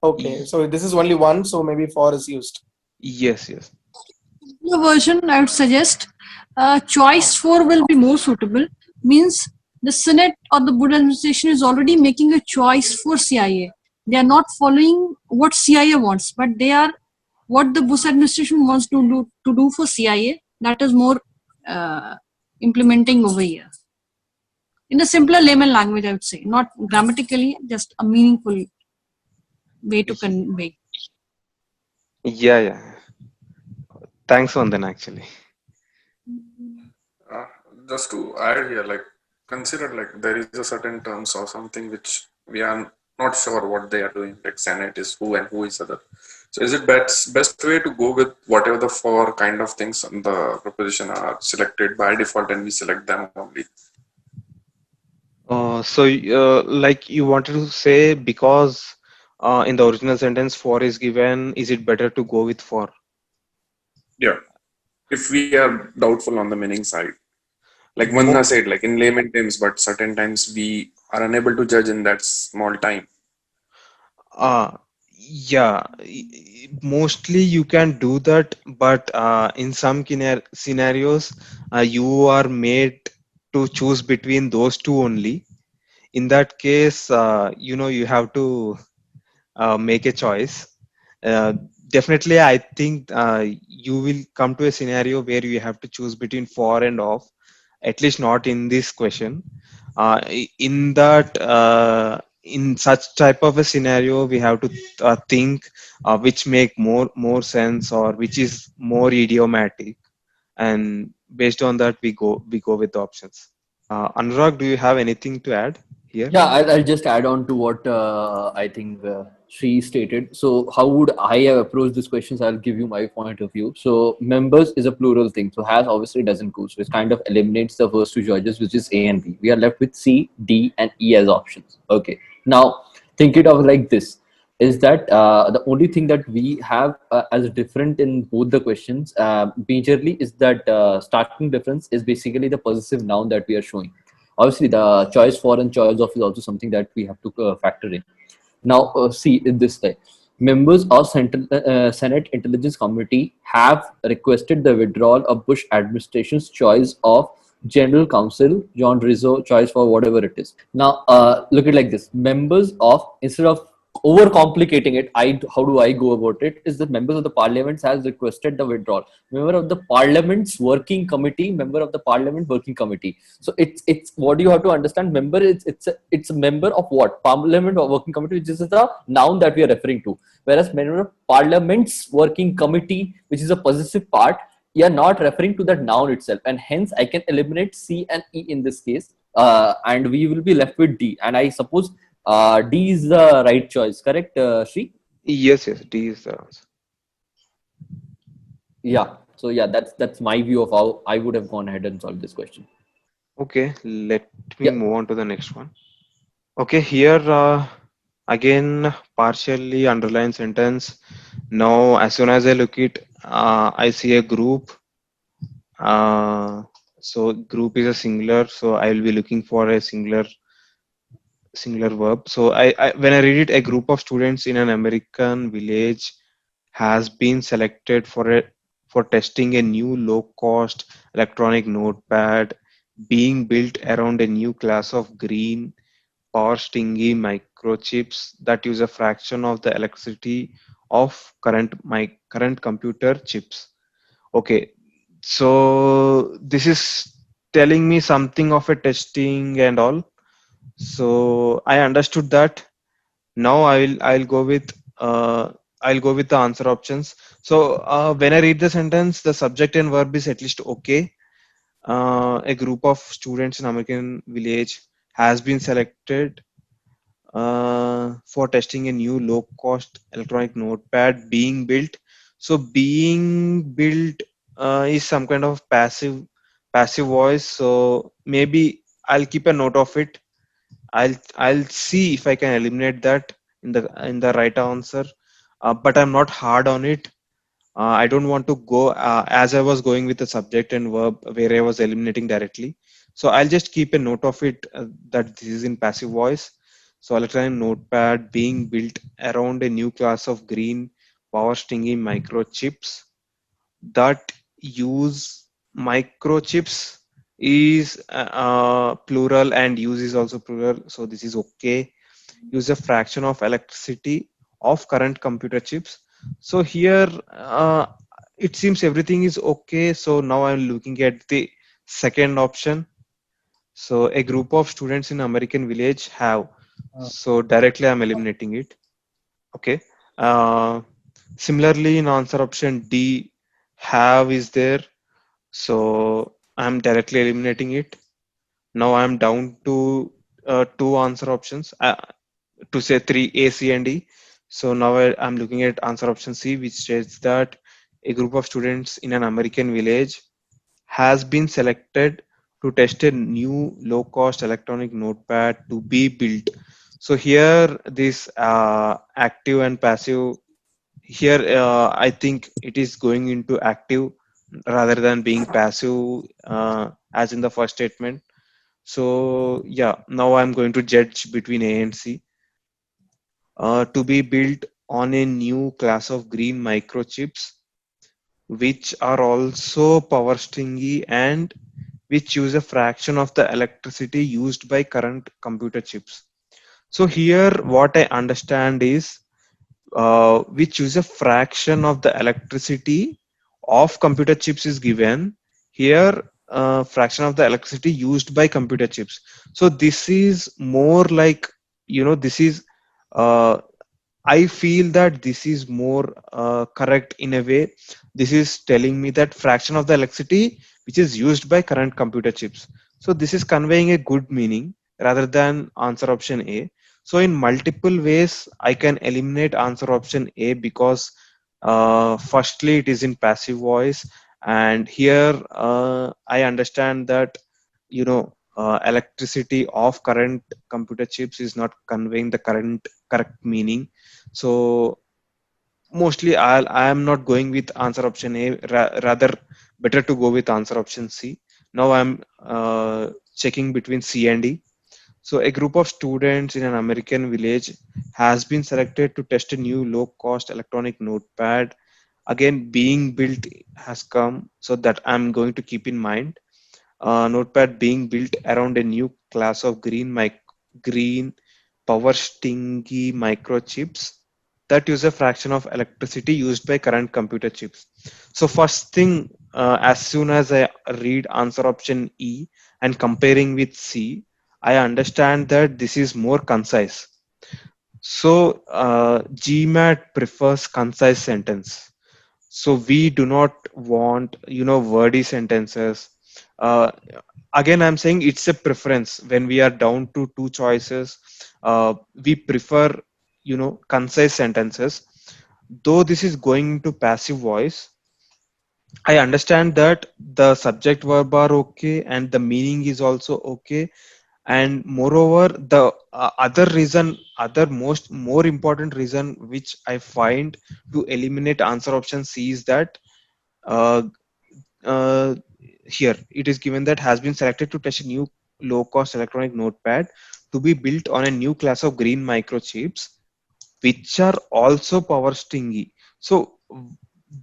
Okay, y- so this is only one. So maybe for is used. yes, yes, The version I would suggest choice 4 will be more suitable. Means the Senate or the Bush administration is already making a choice for CIA. They are not following what CIA wants, but they are what the Bush administration wants to do for CIA. That is more uh, implementing over here in a simpler layman language. I would say, not grammatically, just a meaningful way to Y- convey. yeah, yeah. Thanks, Vandan. Actually, Uh, just to add here, like consider like there is a certain terms or something which we are not sure what they are doing. Like Senate is who and who is other. So is it best way to go with whatever the four kind of things on the proposition are selected by default and we select them only? like you wanted to say, because in the original sentence for is given, is it better to go with for? Yeah. If we are doubtful on the meaning side. Like Mo- Vanna said, like in layman terms, but certain times we are unable to judge in that small time. Uh, yeah, mostly you can do that, but in some scenarios, you are made to choose between those two only. In that case, you have to make a choice. Uh, Definitely, I think you will come to a scenario where you have to choose between for and off, at least not in this question. In that, in such type of a scenario, we have to think which make more sense, or which is more idiomatic, and based on that, we go with the options. Anurag, do you have anything to add here? Yeah, I'll just add on to what I think she stated. So, how would I have approached these questions? I'll give you my point of view. So, members is a plural thing. So, has obviously doesn't go. So, it kind of eliminates the first two choices, which is A and B. We are left with C, D, and E as options. Okay. Now, think it of like this: is that the only thing that we have as different in both the questions, majorly, is that starting difference is basically the possessive noun that we are showing. Obviously the choice for and choice of is also something that we have to factor in. Now see in this way, members of Senate Intelligence Committee have requested the withdrawal of Bush administration's choice of General Counsel John Rizzo choice for whatever it is. Now look at it like this: members of, instead of overcomplicating it, how do I go about it? Is that members of the parliament has requested the withdrawal. Member of the parliament's working committee, member of the parliament working committee. So it's what you have to understand. Member, it's a member of what? Parliament or working committee, which is the noun that we are referring to. Whereas member of parliament's working committee, which is a possessive part, you are not referring to that noun itself, and hence I can eliminate C and E in this case, and we will be left with D. And I suppose D is the right choice, correct, Sri? Yes, yes, D is the answer. Yeah. So yeah, that's my view of how I would have gone ahead and solved this question. Okay, let me Yeah. move on to the next one. Okay, here again, partially underlined sentence. Now, as soon as I look it, I see a group. So group is a singular, so I will be looking for a singular verb. So when I read it, a group of students in an American village has been selected for testing a new low-cost electronic notepad being built around a new class of green power stingy microchips that use a fraction of the electricity of current computer chips. Okay, so this is telling me something of a testing and all. So I understood that. Now I'll go with uh, I'll go with the answer options. So when I read the sentence, the subject and verb is at least okay. A group of students in American village has been selected for testing a new low-cost electronic notepad being built. So being built is some kind of passive voice. So maybe I'll keep a note of it. I'll see if I can eliminate that in the right answer. But I'm not hard on it. I don't want to go as I was going with the subject and verb where I was eliminating directly. So I'll just keep a note of it that this is in passive voice. So electronic notepad being built around a new class of green power stingy microchips that use microchips is plural and use is also plural. So this is okay. Use a fraction of electricity of current computer chips. So here it seems everything is okay. So now I'm looking at the second option. So a group of students in American village have. So directly I'm eliminating it. Okay. Similarly, in answer option D, have is there. So I'm directly eliminating it. Now I'm down to two answer options. To say three, A, C, and D. So now I'm looking at answer option C, which states that a group of students in an American village has been selected to test a new low-cost electronic notepad to be built. So here, this active and passive. Here, I think it is going into active rather than being passive, as in the first statement. So yeah, now I'm going to judge between A and C. To be built on a new class of green microchips, which are also power stingy and which use a fraction of the electricity used by current computer chips. So here, what I understand is which use a fraction of the electricity of computer chips is given. Here, fraction of the electricity used by computer chips. So this is more like, this is uh, I feel that this is more correct in a way. This is telling me that fraction of the electricity which is used by current computer chips. So this is conveying a good meaning rather than answer option A. So in multiple ways, I can eliminate answer option A because firstly, it is in passive voice. And here I understand that, electricity of current computer chips is not conveying the correct meaning. So mostly I am not going with answer option A. Rather, better to go with answer option C. Now I'm checking between C and D. So a group of students in an American village has been selected to test a new low-cost electronic notepad. Again, being built has come, so that I'm going to keep in mind. Notepad being built around a new class of green power stingy microchips that use a fraction of electricity used by current computer chips. So first thing, as soon as I read answer option E and comparing with C, I understand that this is more concise. So GMAT prefers concise sentence. So we do not want, wordy sentences. Uh, Again, I'm saying it's a preference. When we are down to two choices, we prefer, concise sentences. Though this is going to passive voice, I understand that the subject verb are okay and the meaning is also okay. And moreover, the other more important reason which I find to eliminate answer option C is that uh, uh, here it is given that has been selected to test a new low cost electronic notepad to be built on a new class of green microchips which are also power stingy. So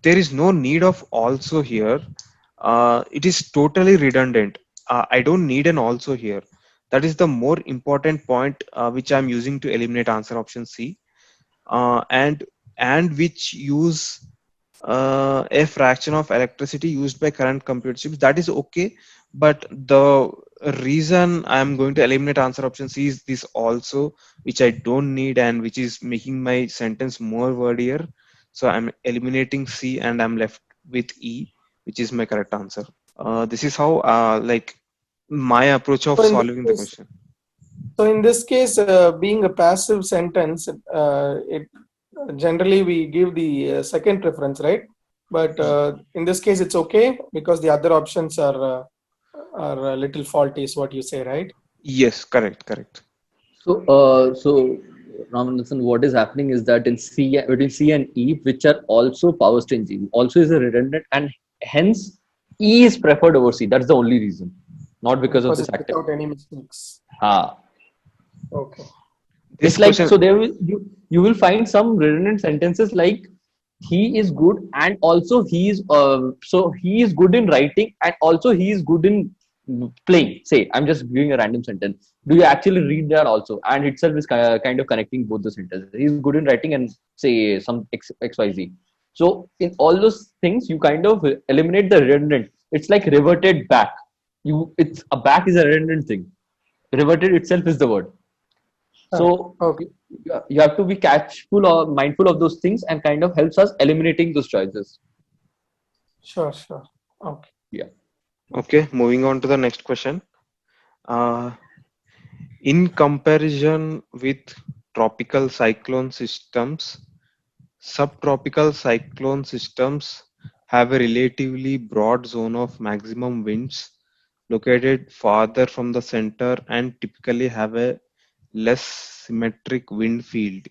there is no need of also here. It is totally redundant. I don't need an also here. That is the more important point which I'm using to eliminate answer option C, and which use a fraction of electricity used by current computer chips. That is okay, but the reason I'm going to eliminate answer option C is this also, which I don't need and which is making my sentence more wordier. So I'm eliminating C and I'm left with E, which is my correct answer. This is how like my approach of So in this solving the case, question. being a passive sentence, it generally we give the second preference, right? But in this case, it's okay because the other options are a little faulty, is what you say, right? Yes, correct. So Ramanathan, what is happening is that in C, between C and E, which are also power changing, also is a redundant, and hence E is preferred over C. That's the only reason, not because of Because this it's active. without any mistakes. Ah, Okay. This it's like, question, so there will you will find some redundant sentences like he is good and also he is so he is good in writing and also he is good in playing. Say, I'm just giving a random sentence. Do you actually read that also? And itself is kind of connecting both the sentences. He's good in writing and say some XYZ. So in all those things, you kind of eliminate the redundant. It's like reverted back. It's a back is a redundant thing. Reverted itself is the word. So Okay. you have to be catchful or mindful of those things and kind of helps us eliminating those choices. Sure. Okay. Yeah. okay, moving on to the next question. Uh, in comparison with tropical cyclone systems, subtropical cyclone systems have a relatively broad zone of maximum winds located farther from the center and typically have a less symmetric wind field.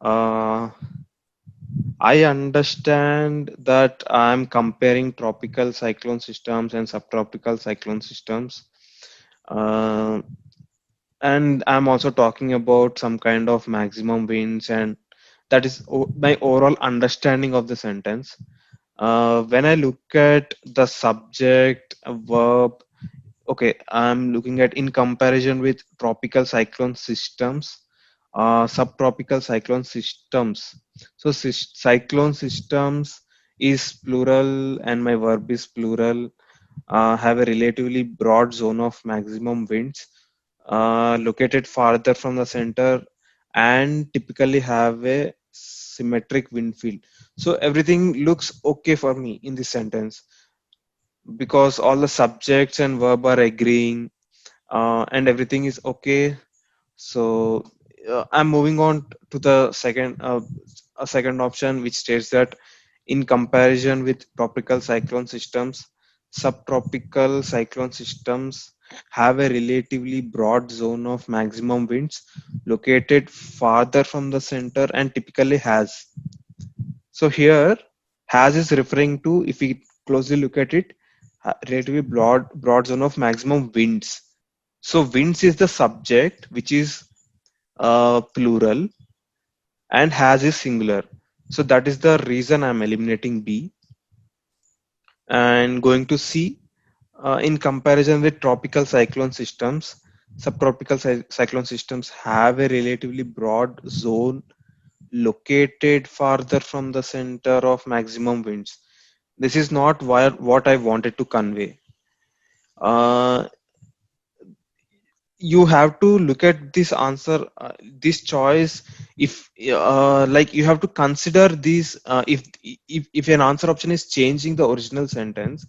Uh, I understand that I'm comparing tropical cyclone systems and subtropical cyclone systems. Uh, and I'm also talking about some kind of maximum winds, and that is my overall understanding of the sentence. When I look at the subject, verb, okay, I'm looking at in comparison with tropical cyclone systems, subtropical cyclone systems. So cyclone systems is plural and my verb is plural, have a relatively broad zone of maximum winds, located farther from the center and typically have a symmetric wind field. So everything looks okay for me in this sentence because all the subjects and verb are agreeing, and everything is okay. So I'm moving on to the a second option, which states that in comparison with tropical cyclone systems, subtropical cyclone systems have a relatively broad zone of maximum winds located farther from the center and typically has. So here, has is referring to, if we closely look at it, relatively broad zone of maximum winds. So winds is the subject, which is plural, and has is singular. So that is the reason I'm eliminating B and going to C. In comparison with tropical cyclone systems, subtropical cyclone systems have a relatively broad zone located farther from the center of maximum winds. This is not what I wanted to convey. Uh, you have to look at this answer, this choice. If like you have to consider these, if an answer option is changing the original sentence,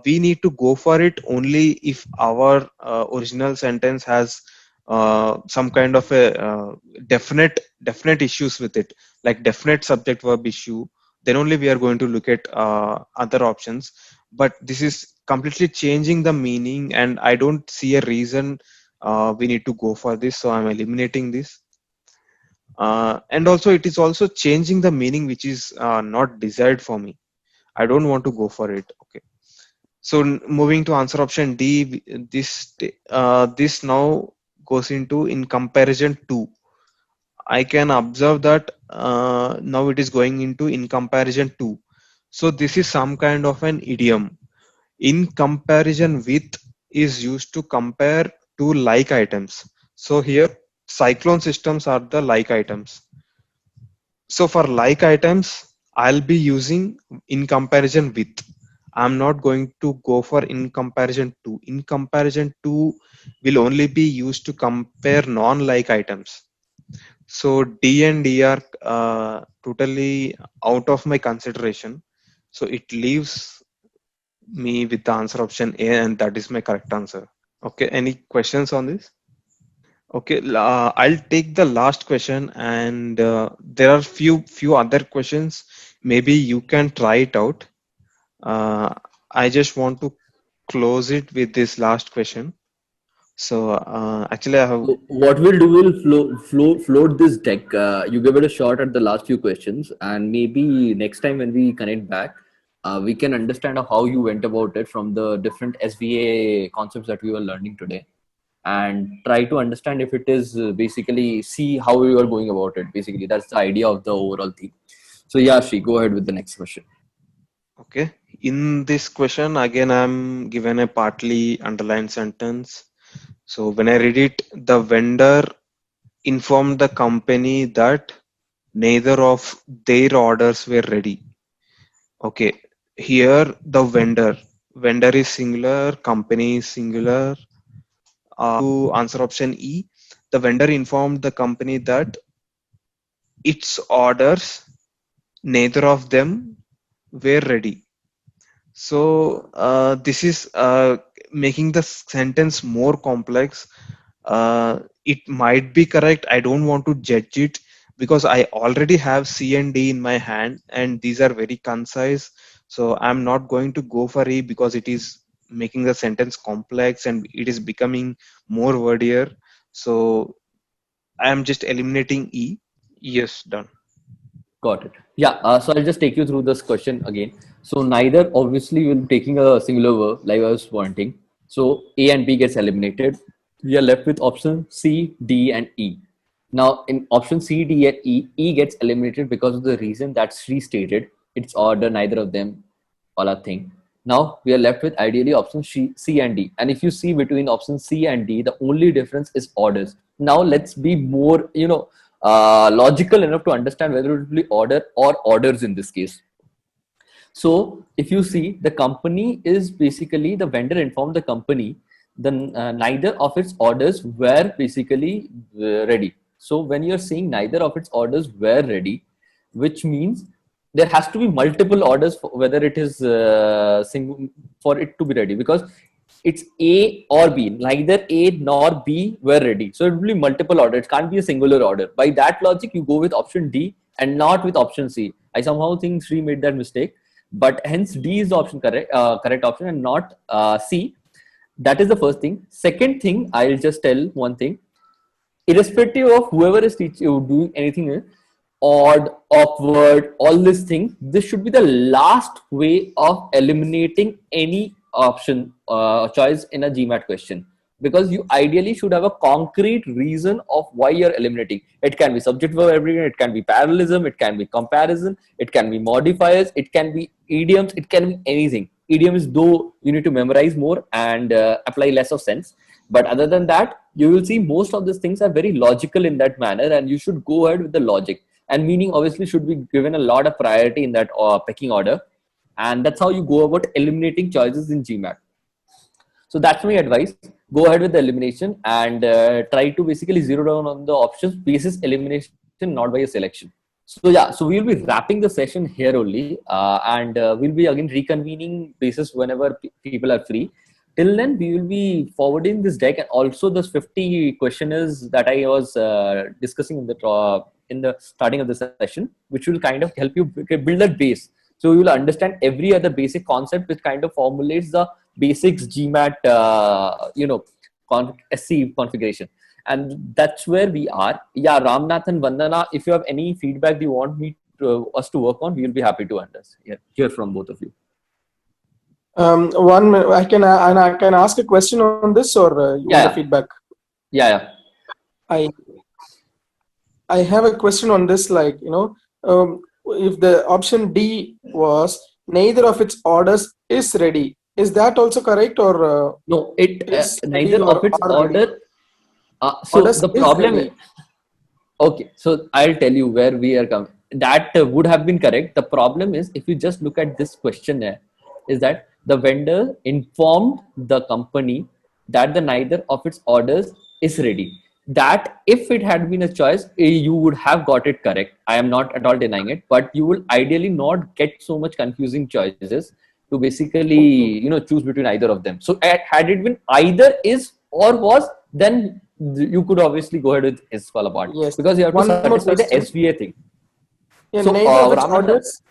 we need to go for it only if our original sentence has some kind of a definite issues with it, like definite subject verb issue. Then only we are going to look at other options. But this is completely changing the meaning, and I don't see a reason we need to go for this, so I'm eliminating this. And also it is also changing the meaning, which is not desired for me. I don't want to go for it. Okay, so moving to answer option D, this now goes into in comparison to. I can observe that now it is going into in comparison to. So this is some kind of an idiom. In comparison with is used to compare two like items. So here cyclone systems are the like items. So for like items, I'll be using in comparison with. I'm not going to go for in comparison to. In comparison to will only be used to compare non-like items. So D and D are totally out of my consideration. So it leaves me with the answer option A, and that is my correct answer. Okay, any questions on this? Okay, I'll take the last question, and there are few other questions. Maybe you can try it out. I just want to close it with this last question. So actually, I have. So what we'll do, we'll float this deck. You give it a shot at the last few questions, and maybe next time when we connect back, we can understand how you went about it from the different SVA concepts that we were learning today, and try to understand if it is basically see how you are going about it. Basically, that's the idea of the overall theme. So yeah, Shri, go ahead with the next question. Okay. In this question, again, I'm given a partly underlined sentence. So when I read it, the vendor informed the company that neither of their orders were ready. Okay. Here, the vendor is singular, company is singular. To answer option E, the vendor informed the company that its orders, neither of them were ready. So this is making the sentence more complex. It might be correct. I don't want to judge it because I already have C and D in my hand, and these are very concise. So I'm not going to go for E because it is making the sentence complex and it is becoming more wordier. So I am just eliminating E. Yes, done. Got it. Yeah. So I'll just take you through this question again. So neither obviously will be taking a singular verb like I was pointing. So A and B gets eliminated. We are left with option C, D, and E. Now in option C, D, and E, E gets eliminated because of the reason that's restated. It's order, neither of them, all a thing. Now we are left with ideally option C and D. And if you see between option C and D, the only difference is orders. Now let's be more, logical enough to understand whether it will be order or orders in this case. So if you see, the company is basically the vendor informed the company then neither of its orders were basically ready. So when you're saying neither of its orders were ready, which means there has to be multiple orders for whether it is for it to be ready, because it's A or B. Neither A nor B were ready. So it will be multiple orders. It can't be a singular order. By that logic, you go with option D and not with option C. I somehow think Sri made that mistake, but hence D is the option correct option and not C. That is the first thing. Second thing, I'll just tell one thing. Irrespective of whoever is doing anything odd, awkward, all these things, this should be the last way of eliminating any option choice in a GMAT question, because you ideally should have a concrete reason of why you're eliminating. It can be subject verb aggregate, it can be parallelism, it can be comparison, it can be modifiers, it can be idioms, it can be anything. Idiom is though you need to memorize more and apply less of sense, but other than that, you will see most of these things are very logical in that manner, and you should go ahead with the logic. And meaning obviously should be given a lot of priority in that pecking order, and that's how you go about eliminating choices in GMAT. So that's my advice. Go ahead with the elimination and try to basically zero down on the options basis elimination, not by a selection. So yeah, so we'll be wrapping the session here only, and we'll be again reconvening basis whenever people are free. Till then, we will be forwarding this deck and also those 50 questionnaires that I was discussing in the starting of the session, which will kind of help you build that base. So you will understand every other basic concept, which kind of formulates the basics GMAT, SC configuration. And that's where we are. Yeah, Ramnath and Vandana, if you have any feedback you want us to work on, we will be happy to hear from both of you. I can ask a question on this, or you want the feedback? Yeah. I have a question on this. Like, if the option D was neither of its orders is ready, is that also correct, or no? It neither of its order. So the problem is, okay, so I'll tell you where we are coming. that would have been correct. The problem is, if you just look at this questionnaire, is that the vendor informed the company that the neither of its orders is ready. That if it had been a choice, you would have got it correct. I am not at all denying it, but you will ideally not get so much confusing choices to basically choose between either of them. So had it been either is or was, then you could obviously go ahead with is fall apart, Yes. because you have to One more satisfy the question. SVA thing. Yeah, So, neither of its Ramanathan- orders.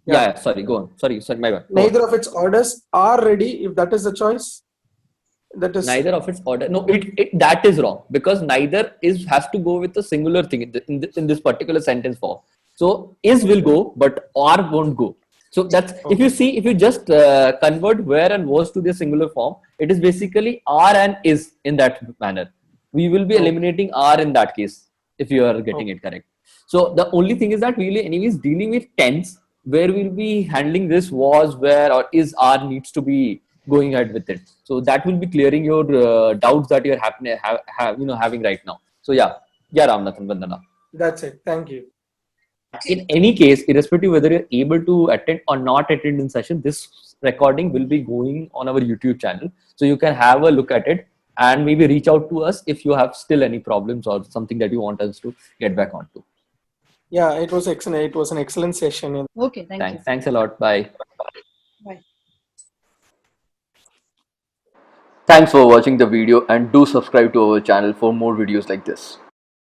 yeah, sorry, go on. Sorry, my bad. Go on. Neither of its orders are ready. If that is the choice, that is Neither of its order. No, that is wrong, because neither is has to go with a singular thing in this particular sentence form. So is will go, but or won't go. So that's if you just convert where and was to the singular form, it is basically are and is in that manner. We will be eliminating are in that case if you are getting it correct. So the only thing is that we will anyways dealing with tense, where we'll be handling this was, where, or is, are needs to be going ahead with it. So that will be clearing your doubts that you're having right now. So yeah, Ramanathan, Vandana. That's it. Thank you. In any case, irrespective whether you're able to attend or not attend in session, this recording will be going on our YouTube channel. So you can have a look at it and maybe reach out to us if you have still any problems or something that you want us to get back onto. Yeah, it was excellent. It was an excellent session. Okay, thank you. Thanks a lot. Bye. Bye. Thanks for watching the video, and do subscribe to our channel for more videos like this.